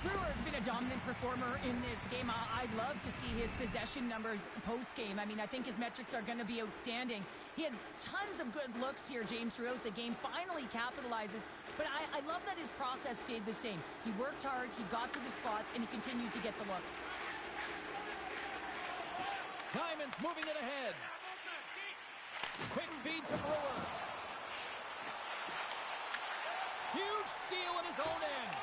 Brewer's been a dominant performer in this game. I'd love to see his possession numbers post-game. I mean, I think his metrics are going to be outstanding. He had tons of good looks here, James, throughout the game. Finally capitalizes. But I love that his process stayed the same. He worked hard, he got to the spots, and he continued to get the looks. Hyman's moving it ahead. Quick feed to Brewer. Huge steal in his own end.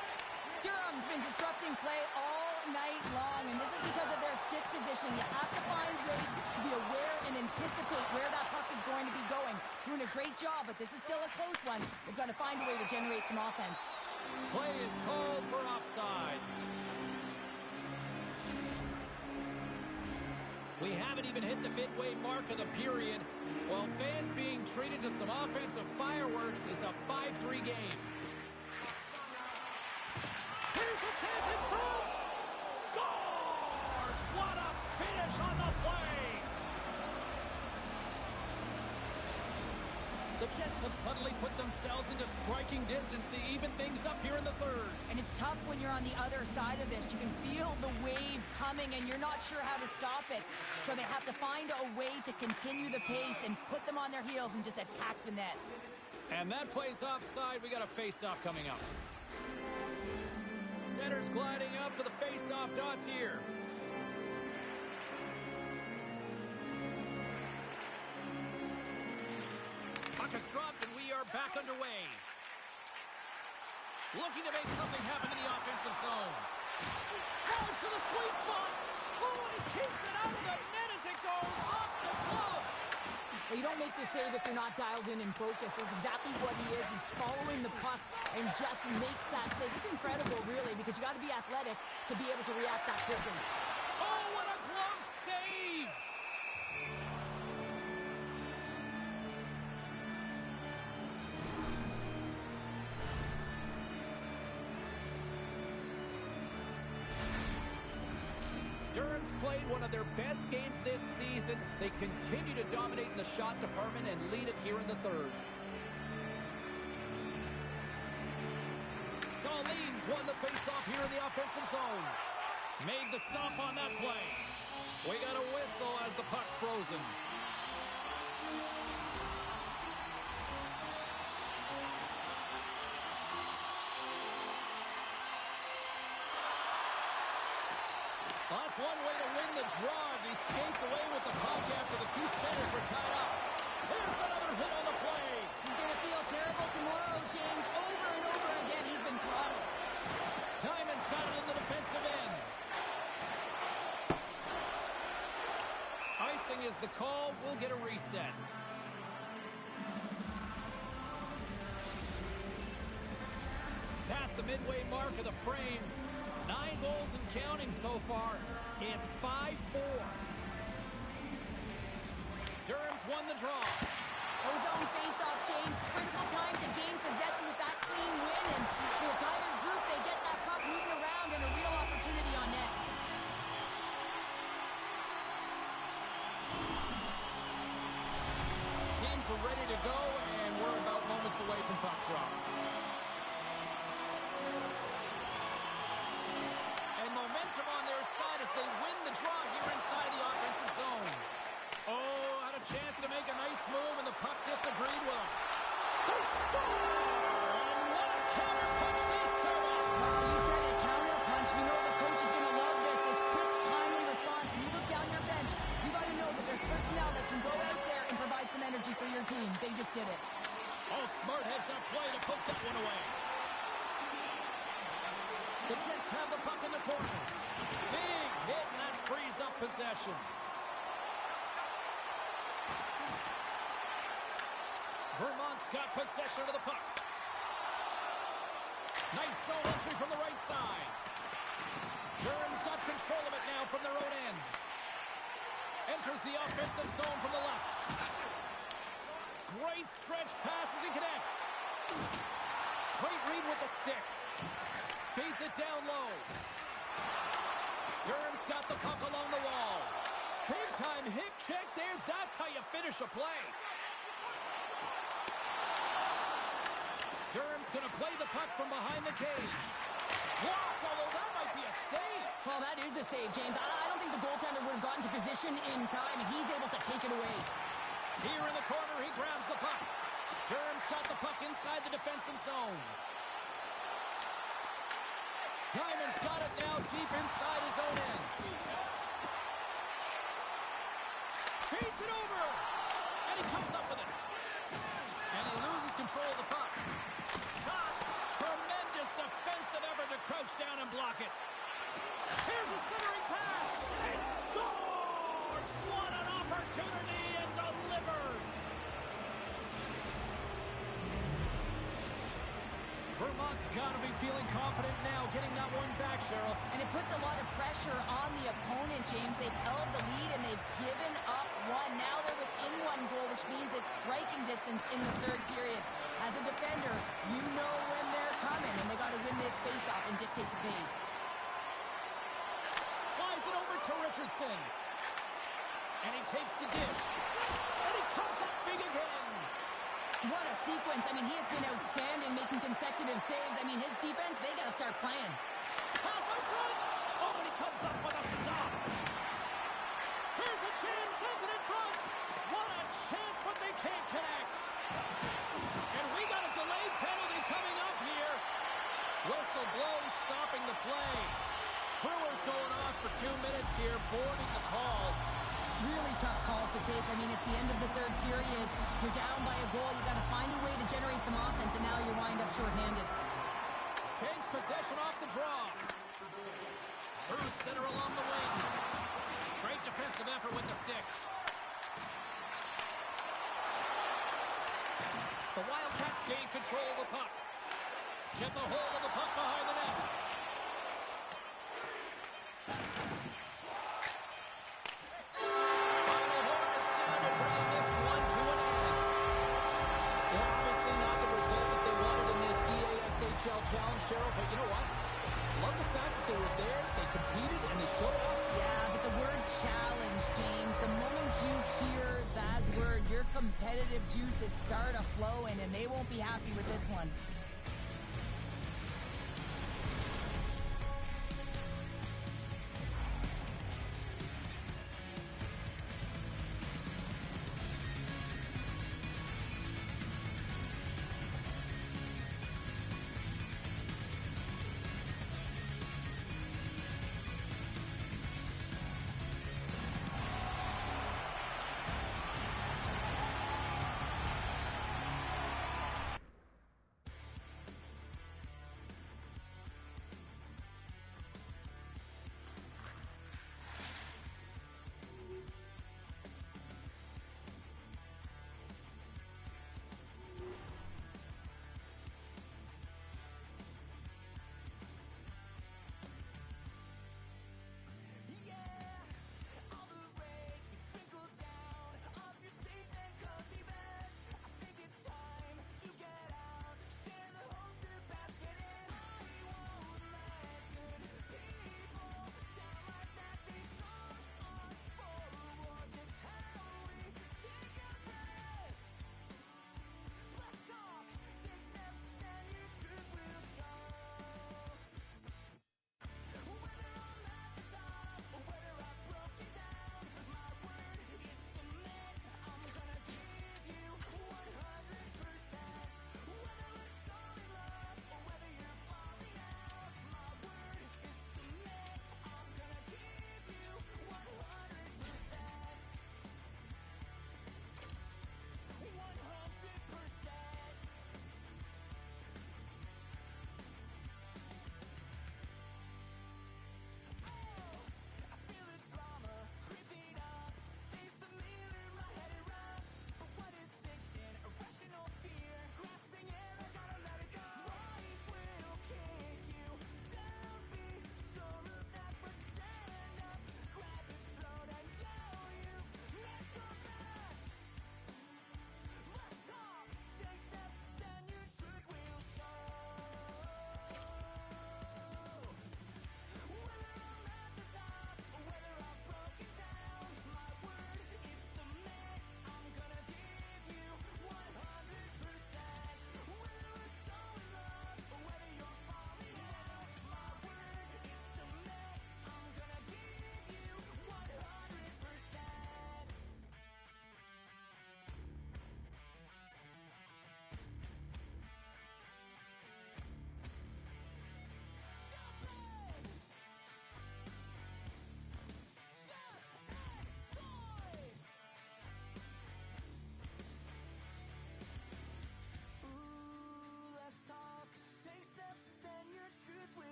Durham's been disrupting play all night long, and this is because of their stick position. You have to find ways to be aware and anticipate where that puck is going to be going. Doing a great job, but this is still a close one. They've got to find a way to generate some offense. Play is called for offside. We haven't even hit the midway mark of the period. While fans being treated to some offensive fireworks, it's a 5-3 game. Here's a chance in front! Scores! What a finish on the play! The Jets have suddenly put themselves into striking distance to even things up here in the third. And it's tough when you're on the other side of this. You can feel the wave coming, and you're not sure how to stop it. So they have to find a way to continue the pace and put them on their heels and just attack the net. And that plays offside. We got a face-off coming up. Center's gliding up to the face-off dots here. Puck is dropped, and we are back underway. Looking to make something happen in the offensive zone. Drives to the sweet spot. Oh, and he keeps it out of the net as it goes off the glove. Well, you don't make the save if you're not dialed in and focused. That's exactly what he is. He's following the puck and just makes that save. It's incredible, really, because you got to be athletic to be able to react that quickly. Oh, what a glove save! Durham's played one of their best games this season. They continue to dominate in the shot department and lead it here in the third. Darlene's won the faceoff here in the offensive zone. Made the stop on that play. We got a whistle as the puck's frozen. one way to win the draw as he skates away with the puck after the two centers were tied up. Here's another hit on the play. He's going to feel terrible tomorrow, James. Over and over again, he's been throttled. Hyman's got it in the defensive end. Icing is the call. We'll get a reset. Past the midway mark of the frame. 9 goals and counting so far. It's 5-4. Durham's won the draw. Ozone face-off, James. Critical time to gain possession with that clean win. And for the tired group, they get that puck moving around and a real opportunity on net. Teams are ready to go, and we're about moments away from puck drop. And momentum on their side as they win the draw here inside the offensive zone. Oh, had a chance to make a nice move, and the puck disagreed with him. They score! And what a counter-punch they serve up! Well, you said it, counter-punch. You know the coach is going to love this. This quick, timely response. When you look down your bench, you got to know that there's personnel that can go out there and provide some energy for your team. They just did it. Oh, smart heads-up play to put that one away. The Jets have the puck in the corner. Big hit, and that frees up possession. Vermont's got possession of the puck. Nice zone entry from the right side. Durham's got control of it now from their own end. Enters the offensive zone from the left. Great stretch passes and connects. Great read with the stick. Feeds it down low. Durham's got the puck along the wall. Big time hip check there. That's how you finish a play. Durham's going to play the puck from behind the cage. Blocked, although that might be a save. Well, that is a save, James. I don't think the goaltender would have gotten to position in time, and he's able to take it away. Here in the corner, he grabs the puck. Durham's got the puck inside the defensive zone. Hyman's got it now deep inside his own end. Feeds it over. And he comes up with it. And he loses control of the puck. Shot. Tremendous defensive effort to crouch down and block it. Here's a centering pass. And scores! What an opportunity, and delivers. Vermont's got to be feeling confident now, getting that one back, Cheryl. And it puts a lot of pressure on the opponent, James. They've held the lead, and they've given up one. Now they're within one goal, which means it's striking distance in the third period. As a defender, you know when they're coming, and they got to win this face-off and dictate the pace. Slides it over to Richardson. And he takes the dish. And he comes up big again. What a sequence. I mean, he has been outstanding, making consecutive saves. I mean, his defense, they got to start playing. Pass out front. Oh, and he comes up with a stop. Here's a chance. Sends it in front. What a chance, but they can't connect. And we got a delayed penalty coming up here. Whistle blows, stopping the play. Brewers going off for 2 minutes here, boarding the call. Really tough call to take. I mean, it's the end of the third period. You're down by a goal. You got to find a way to generate some offense, and now you wind up shorthanded. Takes possession off the draw. Through center along the wing. Great defensive effort with the stick. The Wildcats gain control of the puck. Gets a hold of the puck behind the net. Final horn is sounded, bringing this one to an end. They're obviously not the result that they wanted in this EASHL challenge, Cheryl, but you know what? Love the fact that they were there, they competed, and they showed up. Yeah, but the word challenge, James, the moment you hear that word, your competitive juices start a-flowing, and they won't be happy with this one.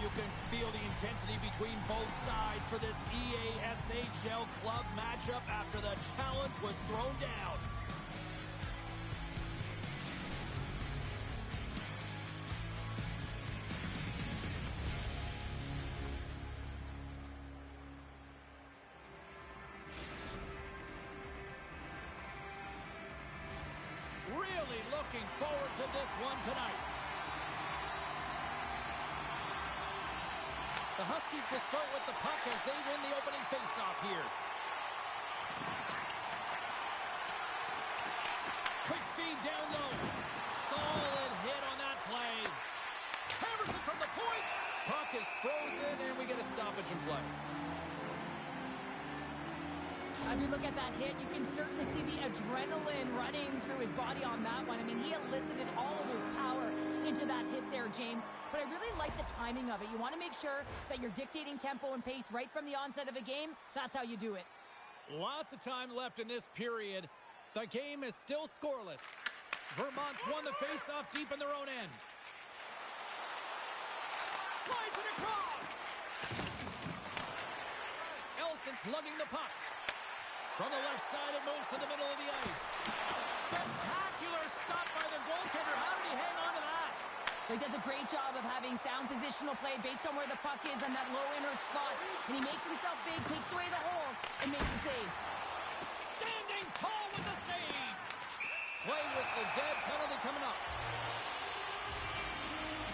you can feel the intensity between both sides for this EASHL club matchup after the challenge was thrown down. Really looking forward to this one tonight. The Huskies will start with the puck as they win the opening faceoff here. Quick feed down low. Solid hit on that play. Hammers it from the point. Puck is frozen, and we get a stoppage in play. As we look at that hit, you can certainly see the adrenaline running through his body on that one. I mean, he elicited all of his power into that hit there, James. But I really like the timing of it. You want to make sure that you're dictating tempo and pace right from the onset of a game. That's how you do it. Lots of time left in this period. The game is still scoreless. Vermont's won the face-off deep in their own end. Slides it across. Elson's lugging the puck. From the left side, it moves to the middle of the ice. Spectacular stop by the goaltender. How did he hang on to that? He does a great job of having sound positional play based on where the puck is on that low inner slot. And he makes himself big, takes away the holes, and makes a save. Standing tall with the save. Play whistle dead, penalty coming up.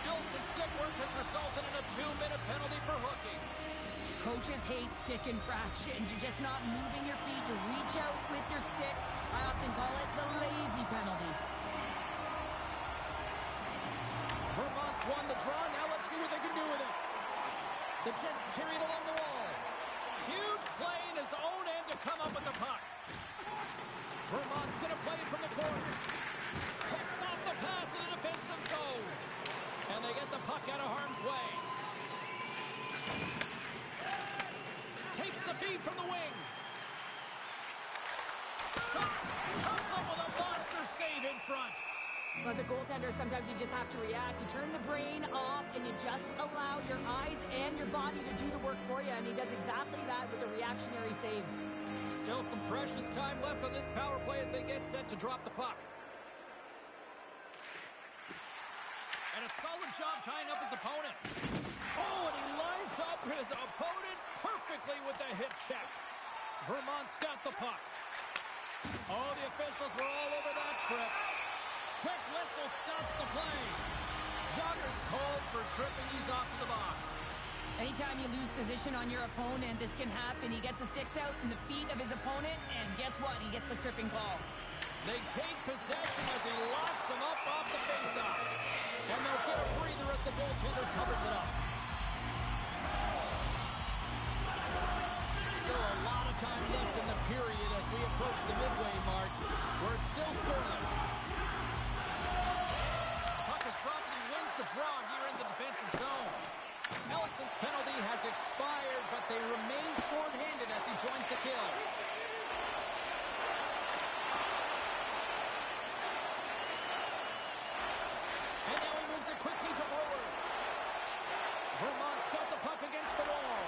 Elson's stick work has resulted in a 2-minute penalty for hooking. Coaches hate stick infractions. You're just not moving your feet. You reach out with your stick. I often call it the lazy penalty. Vermont's won the draw. Now let's see what they can do with it. The Jets carry it along the wall. Huge play in his own end to come up with the puck. Vermont's going to play it from the corner. Picks off the pass in the defensive zone. And they get the puck out of harm's way. Takes the feed from the wing. Shot comes up with a monster save in front. As a goaltender, sometimes you just have to react. You turn the brain off, and you just allow your eyes and your body to do the work for you, and he does exactly that with a reactionary save. Still some precious time left on this power play as they get set to drop the puck. And a solid job tying up his opponent. Oh, and he lines up his opponent perfectly with the hip check. Vermont's got the puck. Oh, the officials were all over that trip. Quick whistle stops the play. Jogger's called for tripping. He's off to the box. Anytime you lose position on your opponent, this can happen. He gets the sticks out in the feet of his opponent, and guess what? He gets the tripping call. They take possession as he locks him up off the faceoff. And they'll get a breather as the goaltender covers it up. Still a lot of time left in the period as we approach the midway mark. We're still scoreless. Puck is dropped and he wins the draw here in the defensive zone. Ellison's penalty has expired, but they remain shorthanded as he joins the kill. And now he moves it quickly to Brewer. Vermont's got the puck against the wall.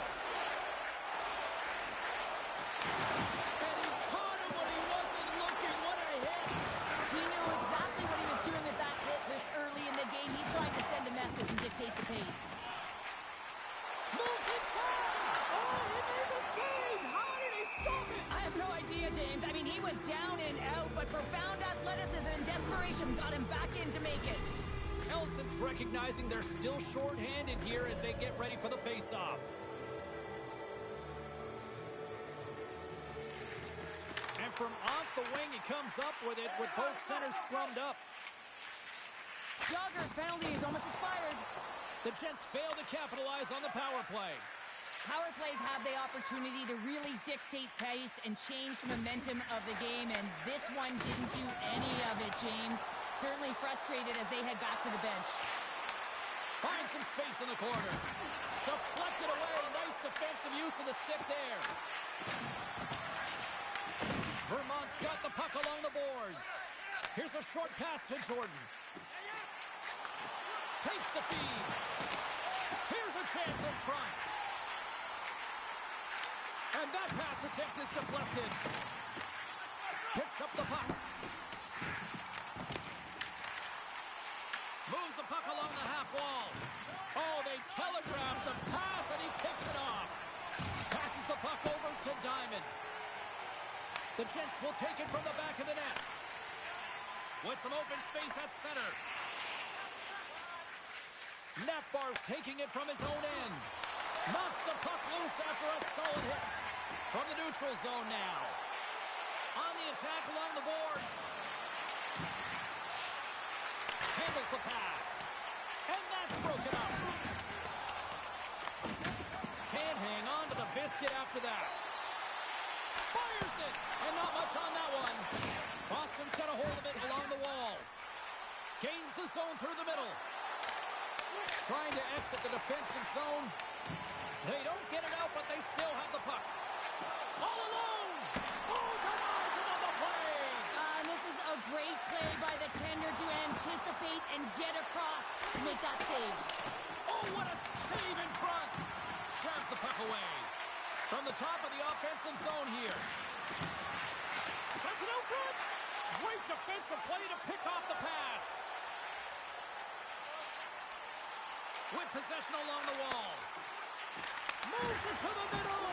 And he caught him when he wasn't looking. What a hit. He knew exactly what he was doing with that hit this early in the game. He's trying to send a message and dictate the pace. Moves inside. Oh, he made the save. How did he stop it? I have no idea, James. I mean, he was down and out, but profound athleticism and desperation got him back in to make it. Elson's recognizing they're still shorthanded here as they get ready for the faceoff. And from off the wing, he comes up with it with both centers scrummed up. Dodgers' penalty is almost expired. The Jets fail to capitalize on the power play. Power plays have the opportunity to really dictate pace and change the momentum of the game, and this one didn't do any of it, James. Certainly frustrated as they head back to the bench. Finds some space in the corner. Deflected away. Nice defensive use of the stick there. Vermont's got the puck along the boards. Here's a short pass to Jordan. Takes the feed. Here's a chance in front. And that pass attempt is deflected. Picks up the puck. Moves the puck along the half wall. Oh, they telegraph the pass, and he picks it off. Passes the puck over to Diamond. The Gents will take it from the back of the net. With some open space at center. Napbar's taking it from his own end. Knocks the puck loose after a solid hit. From the neutral zone now. On the attack along the boards. Handles the pass. And that's broken up. Can't hang on to the biscuit after that. Fires it. And not much on that one. Boston's got a hold of it along the wall. Gains the zone through the middle. Trying to exit the defensive zone. They don't get it out, but they still have the puck. All alone. Oh, denies him on the play. And this is a great play by the tender to anticipate and get across to make that save. Oh, what a save in front. Drives the puck away. From the top of the offensive zone here. Sends it out front. Great defensive play to pick off the pass. With possession along the wall. Moves it to the middle.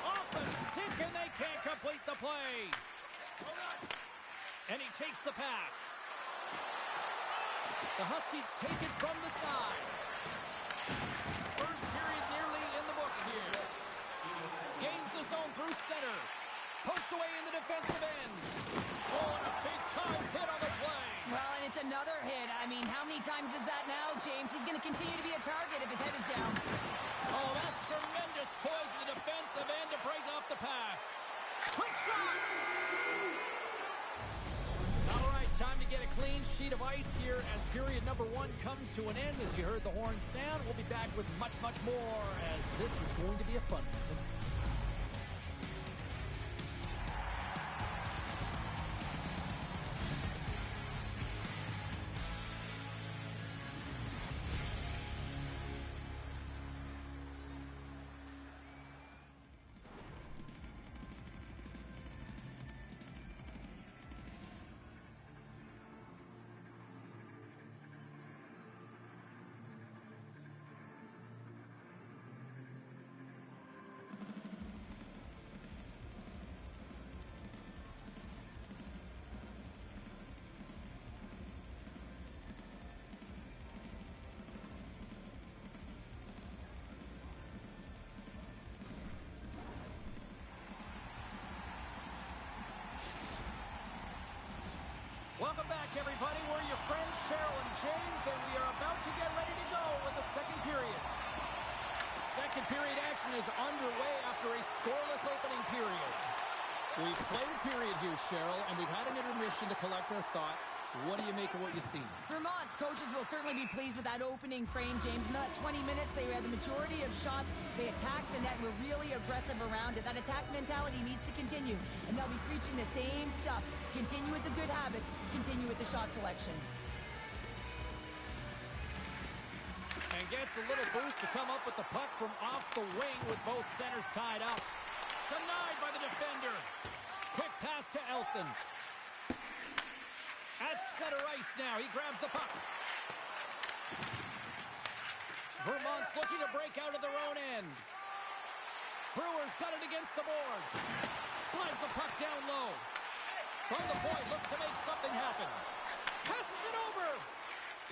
Off the stick, and they can't complete the play. And he takes the pass. The Huskies take it from the side. First period nearly in the books here. Gains the zone through center. Poked away in the defensive end. Oh, and a big-time hit on the play. Well, and it's another hit. I mean, how many times is that now, James? He's going to continue to be a target if his head is down. Oh, that's tremendous poise in the defensive end to break off the pass. Quick shot! All right, time to get a clean sheet of ice here as period number 1 comes to an end. As you heard the horn sound, we'll be back with much, much more as this is going to be a fun one tonight. Welcome back, everybody. We're your friends, Cheryl and James, and we are about to get ready to go with the second period. Second period action is underway after a scoreless opening period. We've played a period here, Cheryl, and we've had an intermission to collect our thoughts. What do you make of what you see? Vermont's coaches will certainly be pleased with that opening frame, James. In that 20 minutes, they had the majority of shots. They attacked the net, were really aggressive around it. That attack mentality needs to continue, and they'll be preaching the same stuff. Continue with the good habits, continue with the shot selection. And gets a little boost to come up with the puck from off the wing with both centers tied up. Denied by the defender. Quick pass to Elson. At center ice now. He grabs the puck. Vermont's looking to break out of their own end. Brewers got it against the boards. Slides the puck down low. From the point, looks to make something happen. Passes it over.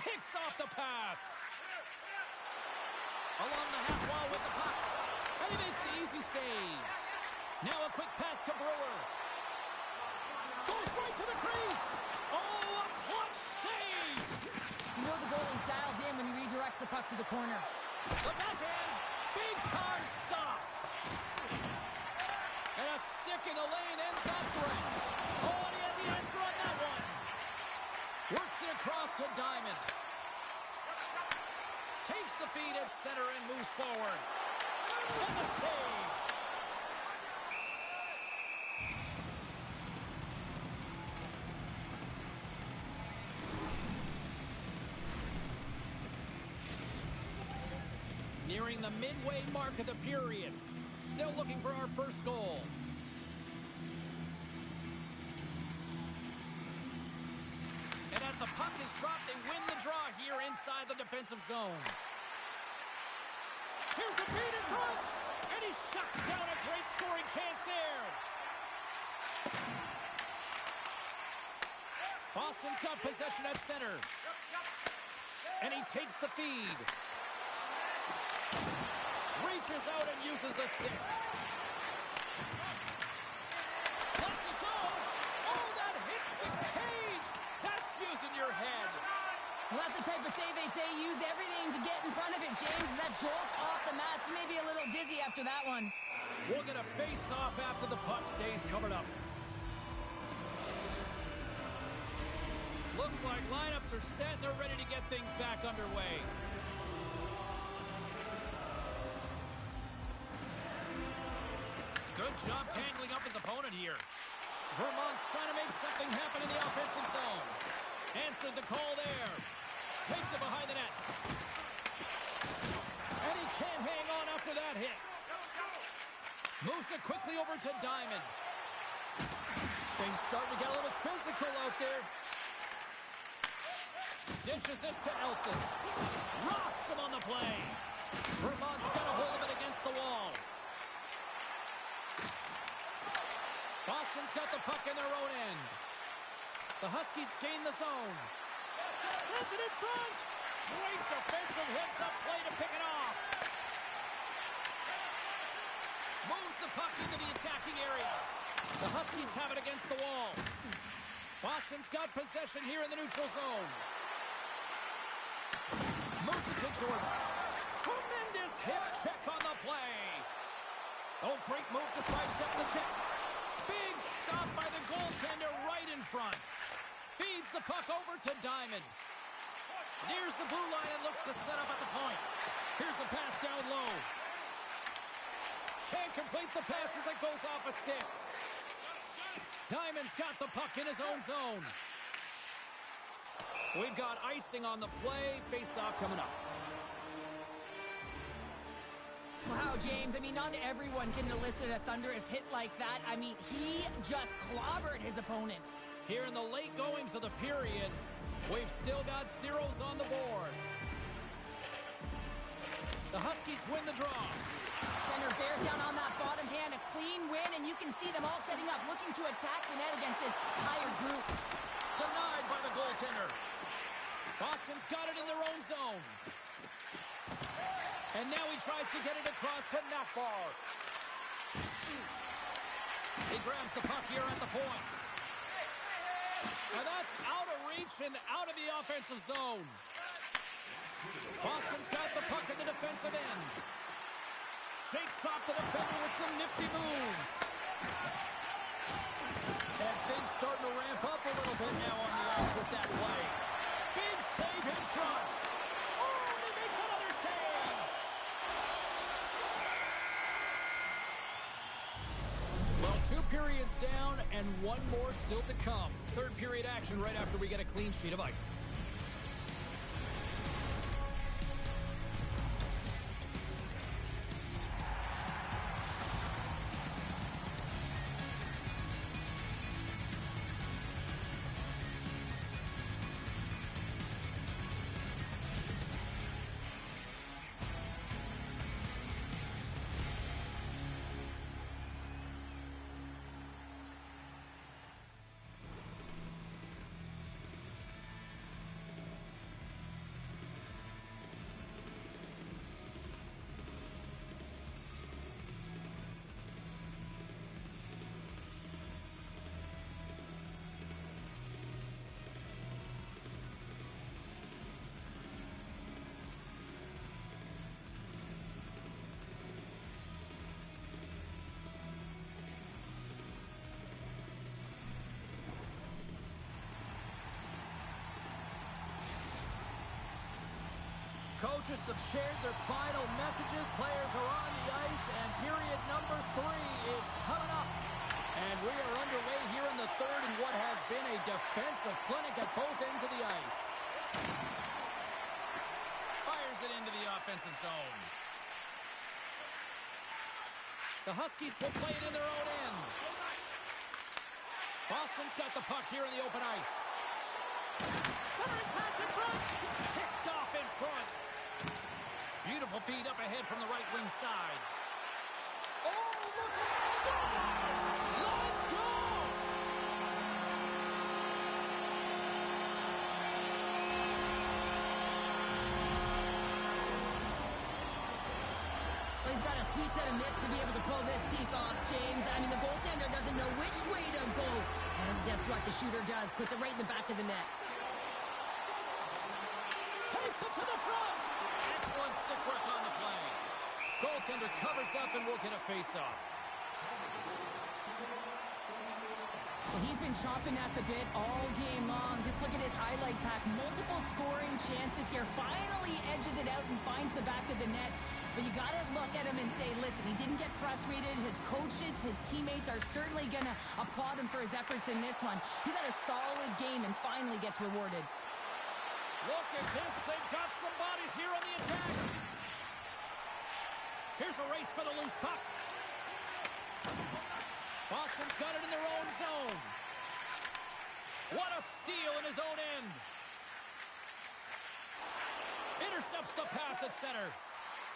Picks off the pass. Along the half wall with the puck. And he makes the easy save. Now a quick pass to Brewer. Goes right to the crease. Oh, a clutch save. You know the goalie's dialed in when he redirects the puck to the corner. The backhand. Big time stop. And a stick in the lane ends that threat. Oh, and he had the answer on that one. Works it across to Diamond. Takes the feed at center and moves forward. And the save. nearing the midway mark of the period. Still looking for our first goal. And as the puck is dropped, they win the draw here inside the defensive zone. Here's a beat in front, and he shuts down a great scoring chance there. Boston's got possession at center. And he takes the feed. Reaches out and uses the stick. Lets it go. Oh, that hits the cage. That's using your head. Well, that's the type of save they say use everything to get in front of it, James. As that jolts off the mask, maybe a little dizzy after that one. We'll get a face-off after the puck stays covered up. Looks like lineups are set. They're ready to get things back underway. Good job tangling up his opponent here. Vermont's trying to make something happen in the offensive zone. Answered the call there. Takes it behind the net. And he can't hang on after that hit. Moves it quickly over to Diamond. Things starting to get a little physical out there. Dishes it to Elson. Rocks him on the play. Vermont's got a hold of it against the wall. Boston's got the puck in their own end. The Huskies gain the zone. Sends it in front. Great defensive heads-up play to pick it off. Moves the puck into the attacking area. The Huskies have it against the wall. Boston's got possession here in the neutral zone. Moves it to Jordan. Tremendous hip check on the play. Oh, great move to sidestep the check. Big stop by the goaltender right in front. Feeds the puck over to Diamond. Nears the blue line and looks to set up at the point. Here's a pass down low. Can't complete the pass as it goes off a stick. Diamond's got the puck in his own zone. We've got icing on the play. Face-off coming up. Wow, James, I mean, not everyone can elicit a thunderous hit like that. I mean, he just clobbered his opponent. Here in the late goings of the period, we've still got zeros on the board. The Huskies win the draw. Center bears down on that bottom hand, a clean win, and you can see them all setting up, looking to attack the net against this tired group. Denied by the goaltender. Boston's got it in their own zone. And now he tries to get it across to Nakbar. He grabs the puck here at the point. And that's out of reach and out of the offensive zone. Boston's got the puck in the defensive end. Shakes off the defender with some nifty moves. And things starting to ramp up a little bit now on the ice with that play. Big save in front. Oh, and he makes another save. Well, 2 periods down and 1 more still to come. Third period action right after we get a clean sheet of ice. Coaches have shared their final messages. Players are on the ice, and period number 3 is coming up. And we are underway here in the third in what has been a defensive clinic at both ends of the ice. Fires it into the offensive zone. The Huskies will play it in their own end. Boston's got the puck here in the open ice. Centering pass in front. Picked off in front. Beautiful feed up ahead from the right wing side. Oh, look! Scores! Let's go! Well, he's got a sweet set of mitts to be able to pull this deke off, James. I mean, the goaltender doesn't know which way to go. And guess what? The shooter does. Puts it right in the back of the net. Takes it to the front. Excellent stick work on the play. Goaltender covers up and will get a face-off. Well, he's been chomping at the bit all game long. Just look at his highlight pack. Multiple scoring chances here. Finally edges it out and finds the back of the net. But you got to look at him and say, listen, he didn't get frustrated. His coaches, his teammates are certainly going to applaud him for his efforts in this one. He's had a solid game and finally gets rewarded. Look at this. They've got some bodies here on the attack. Here's a race for the loose puck. Boston's got it in their own zone. What a steal in his own end. Intercepts the pass at center.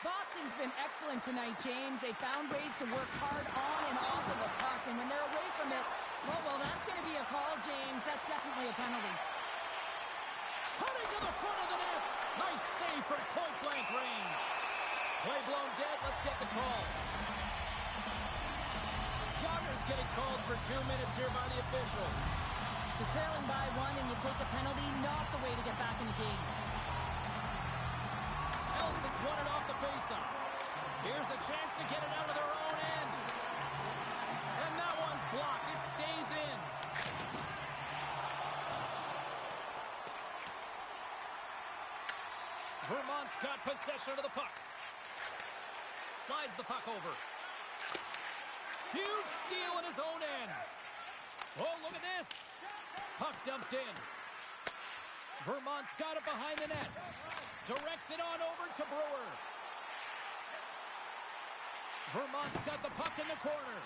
Boston's been excellent tonight, James. They found ways to work hard on and off of the puck, and when they're away from it, well, that's going to be a call, James. That's definitely a penalty. Cutting to the front of the net. Nice save from point-blank range. Play blown dead. Let's get the call. Yager's getting called for 2 minutes here by the officials. You're trailing by one and you take a penalty, not the way to get back in the game. Elson's won it off the faceoff. Here's a chance to get it out of their own end. And that one's blocked. It stays in. Vermont's got possession of the puck. Slides the puck over. Huge steal in his own end. Oh, look at this. Puck dumped in. Vermont's got it behind the net. Directs it on over to Brewer. Vermont's got the puck in the corner.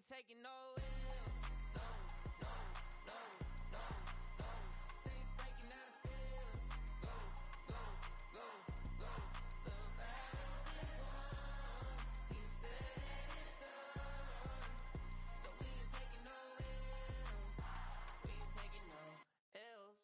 taking no L's. No, no, no, no, no. Saints breaking out of sales. Go, go, go, go. The battle's been won. He said it's on. So we ain't taking no L's. We ain't taking no L's.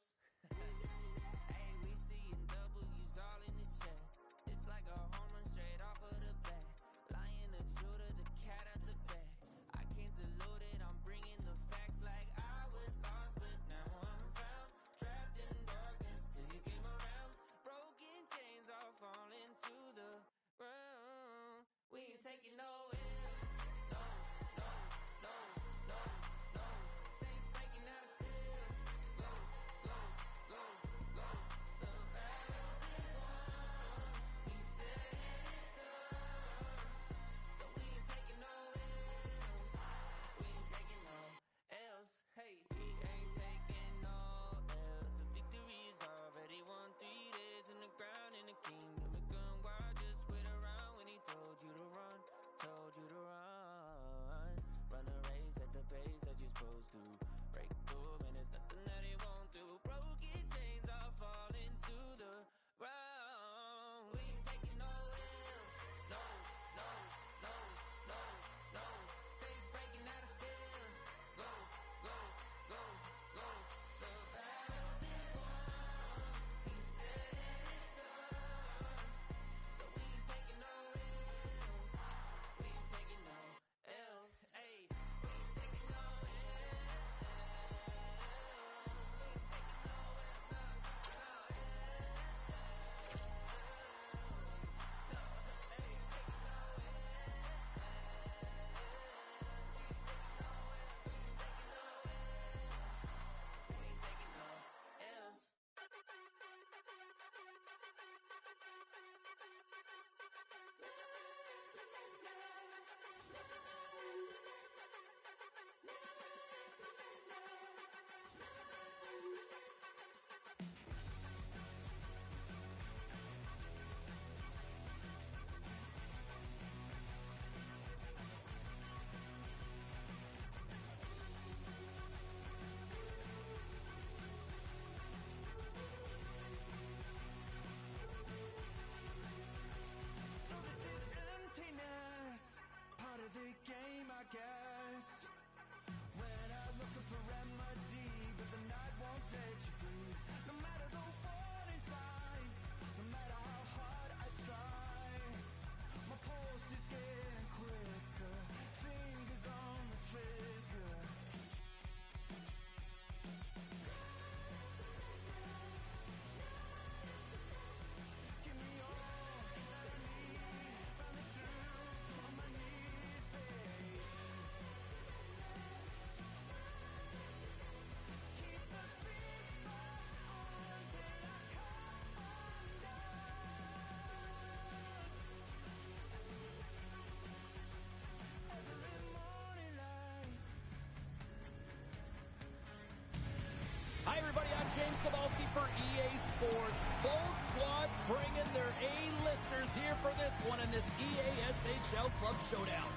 Hey, we seeing W's all in the chat. It's like a home run straight off of the bat. Lion of Judah, the cat at the back. I can't dilute it, I'm bringing the facts like I was lost, but now I'm found. Trapped in darkness till you came around. Broken chains all falling to the ground. We ain't taking no L's. No, no, no, no, no. Saints breaking out of sales. Go, go, go, go. The battle's been won. He said it's on. So we ain't taking no L's. We ain't taking no L's. Hey, we ain't taking no L's. The victory's already won. 3 days in the ground in the kingdom of gun. Why just wait around when he told you to run? Told you to run. Run a race at the pace that you're supposed to. Break through, man, there's nothing that he won't do. Broken chains all falling to the ground. We ain't taking no L's. No, no, no, no, no. Saints breaking out of sales. Go, go, go, go. The battle's been won. He said it's on. So we ain't taking no L's. We ain't taking no L's. Hey, we ain't taking no L's. We ain't taking no L's. No, no L's. Hey, taking no So this is emptiness, part of the game, I guess. When I'm looking for remedy, but the night won't set you free. No matter the warning signs, no matter how hard I try, my pulse is getting quicker, fingers on the trigger. Give me all that I need, find the truth on my knees, babe. Keep the beat on till I come undone. Every morning light. Hi, everybody. I'm James Cebulski for EA Sports. Both squads bringing their A-listers here for this one in this EA SHL Club Showdown.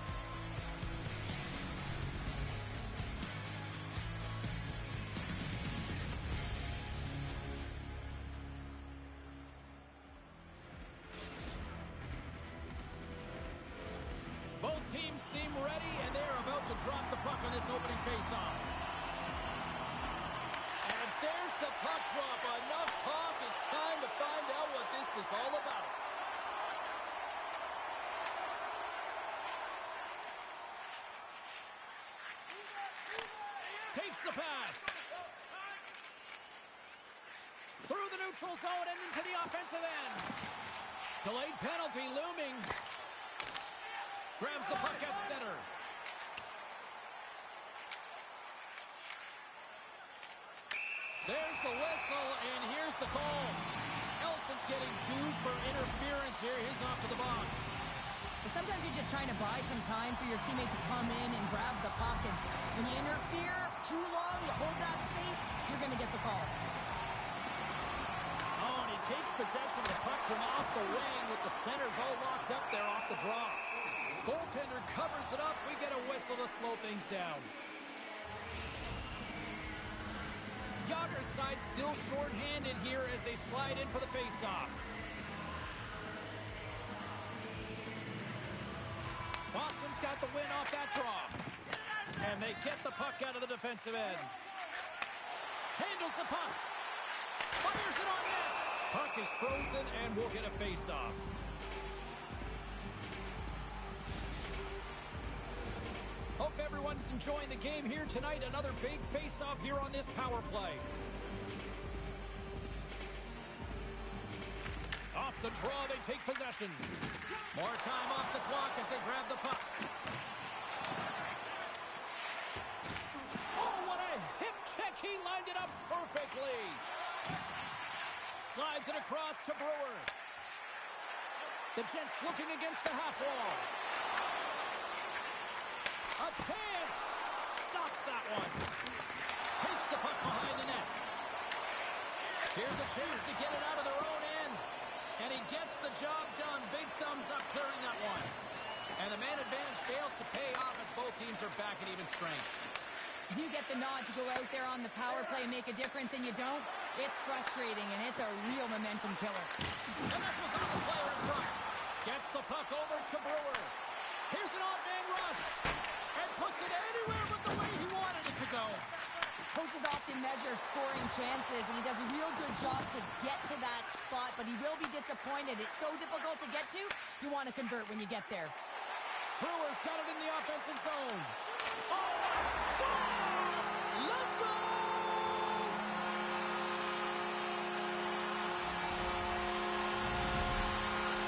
Both teams seem ready, and they're about to drop the puck on this opening faceoff. And there's the puck drop. Enough talk. It's time to find out what this is all about. Takes the pass. Through the neutral zone and into the offensive end. Delayed penalty looming. Grabs the puck at center. There's the whistle, and here's the call. Elson's getting 2 for interference here. He's off to the box. Sometimes you're just trying to buy some time for your teammate to come in and grab the puck. And when you interfere too long, you hold that space, you're going to get the call. Oh, and he takes possession of the puck from off the wing with the centers all locked up there off the draw. Goaltender covers it up. We get a whistle to slow things down. Yager's side still short-handed here as they slide in for the face-off. Boston's got the win off that draw. And they get the puck out of the defensive end. Handles the puck. Fires it on net. Puck is frozen and we'll get a face-off. Hope everyone's enjoying the game here tonight. Another big face-off here on this power play. Off the draw, they take possession. More time off the clock as they grab the puck. Oh, what a hip check. He lined it up perfectly. Slides it across to Brewer. The Jets looking against the half wall. A chance. Stops that one. Takes the puck behind the net. Here's a chance to get it out of their own end. And he gets the job done. Big thumbs up clearing that one. And the man advantage fails to pay off as both teams are back at even strength. You get the nod to go out there on the power play and make a difference, and you don't. It's frustrating, and it's a real momentum killer. And that was off the player in front. Gets the puck over to Brewer. Here's an odd-man rush. And puts it anywhere but the way he wanted it to go. Coaches often measure scoring chances, and he does a real good job to get to that spot, but he will be disappointed. It's so difficult to get to, you want to convert when you get there. Brewer's got it in the offensive zone. Oh, scores! Let's go!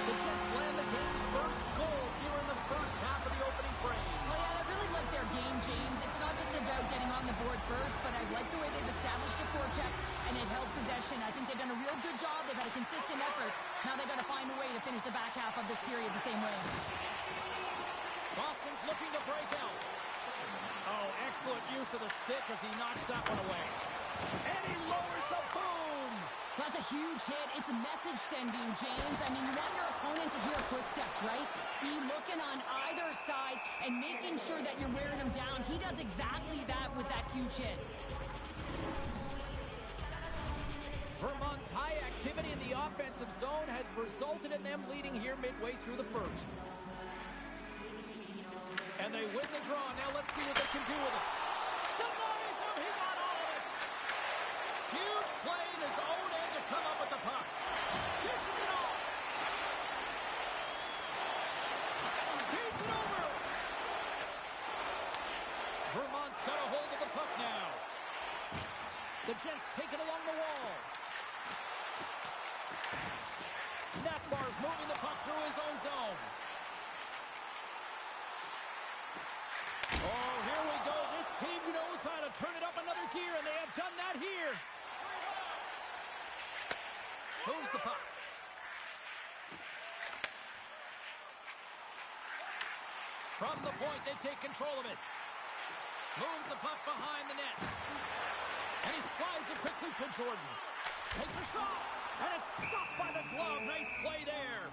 The Jets land the game's first goal here in the first half of the opening frame. Well, yeah, I really like their game, James. It's not just about getting on the board first, but I like the way they've established a forecheck and they've held possession. I think they've done a real good job. They've had a consistent effort. Now they've got to find a way to finish the back half of this period the same way. Boston's looking to break out. Oh, excellent use of the stick as he knocks that one away. And he lowers the boom! That's a huge hit. It's a message sending, James. I mean, you want your opponent to hear footsteps, right? Be looking on either side and making sure that you're wearing them down. He does exactly that with that huge hit. Vermont's high activity in the offensive zone has resulted in them leading here midway through the first. And they win the draw. Now let's see what they can do with it. Denies him. He got all of it. Huge play in his own end to come up with the puck. Dishes it off. Beats it over. Vermont's got a hold of the puck now. The Jets take it along the wall. Natbar's moving the puck through his own zone. Oh, here we go. This team knows how to turn it up another gear, and they have done that here. Moves the puck. From the point, they take control of it. Moves the puck behind the net. And he slides it quickly to Jordan. Takes a shot, and it's stopped by the glove. Nice play there.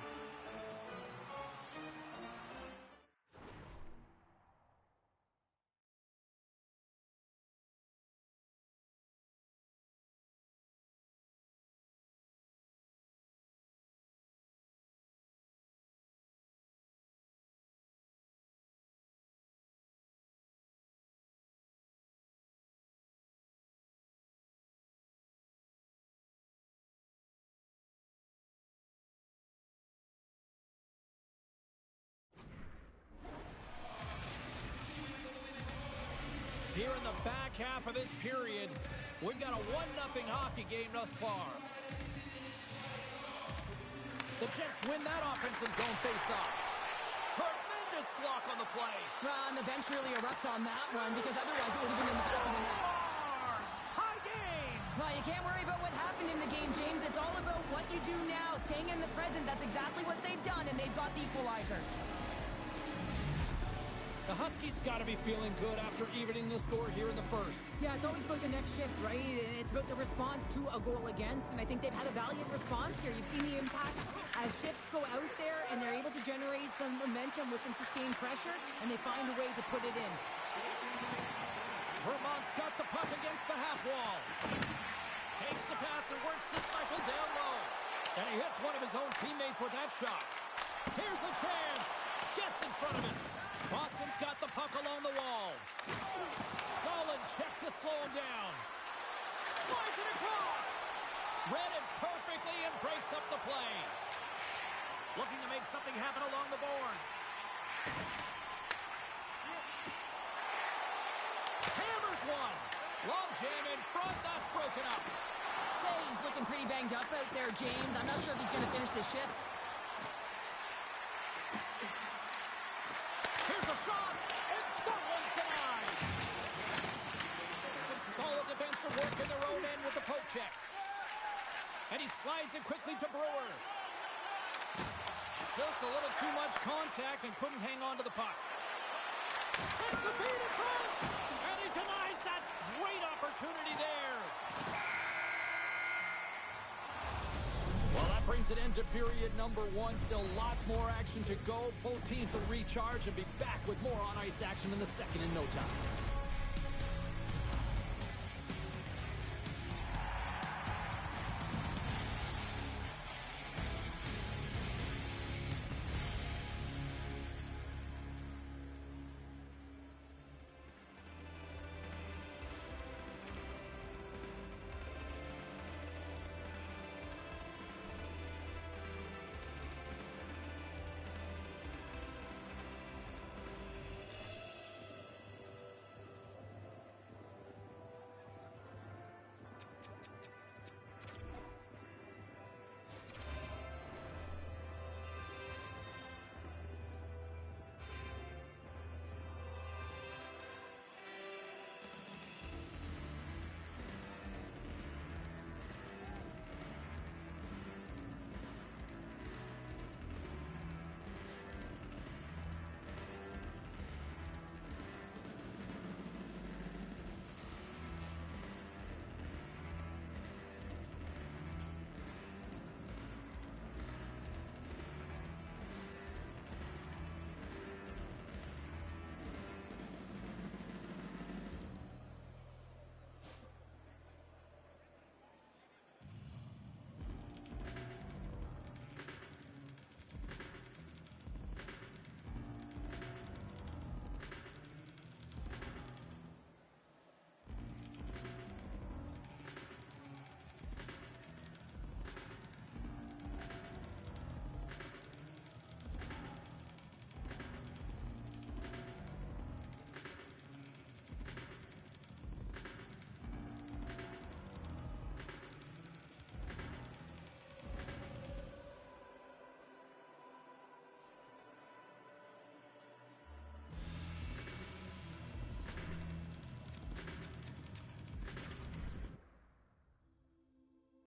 Here in the back half of this period, we've got a 1-0 hockey game thus far. The Jets win that offensive zone face-off. Tremendous block on the play. Well, and the bench really erupts on that one because otherwise it would have been in the back of the net. Tie game. Well, you can't worry about what happened in the game, James. It's all about what you do now, staying in the present. That's exactly what they've done, and they've got the equalizer. The Huskies got to be feeling good after evening the score here in the first. Yeah, it's always about the next shift, right? And it's about the response to a goal against, and I think they've had a valiant response here. You've seen the impact as shifts go out there, and they're able to generate some momentum with some sustained pressure, and they find a way to put it in. Vermont's got the puck against the half wall. Takes the pass and works the cycle down low. And he hits one of his own teammates with that shot. Here's a chance. Gets in front of it. Boston's got the puck along the wall. Solid check to slow him down. Slides it across. Read it perfectly and breaks up the play. Looking to make something happen along the boards. Hammers one. Long jam in front. That's broken up. Say he's looking pretty banged up out there, James. I'm not sure if he's going to finish the shift. Here's a shot, and that one's denied. Some solid defensive work in their own end with the poke check. And he slides it quickly to Brewer. Just a little too much contact and couldn't hang on to the puck. Sends the feed in front, and he denies that great opportunity there. Well, that brings an end to period number one. Still lots more action to go. Both teams will recharge and be back with more on-ice action in the second in no time.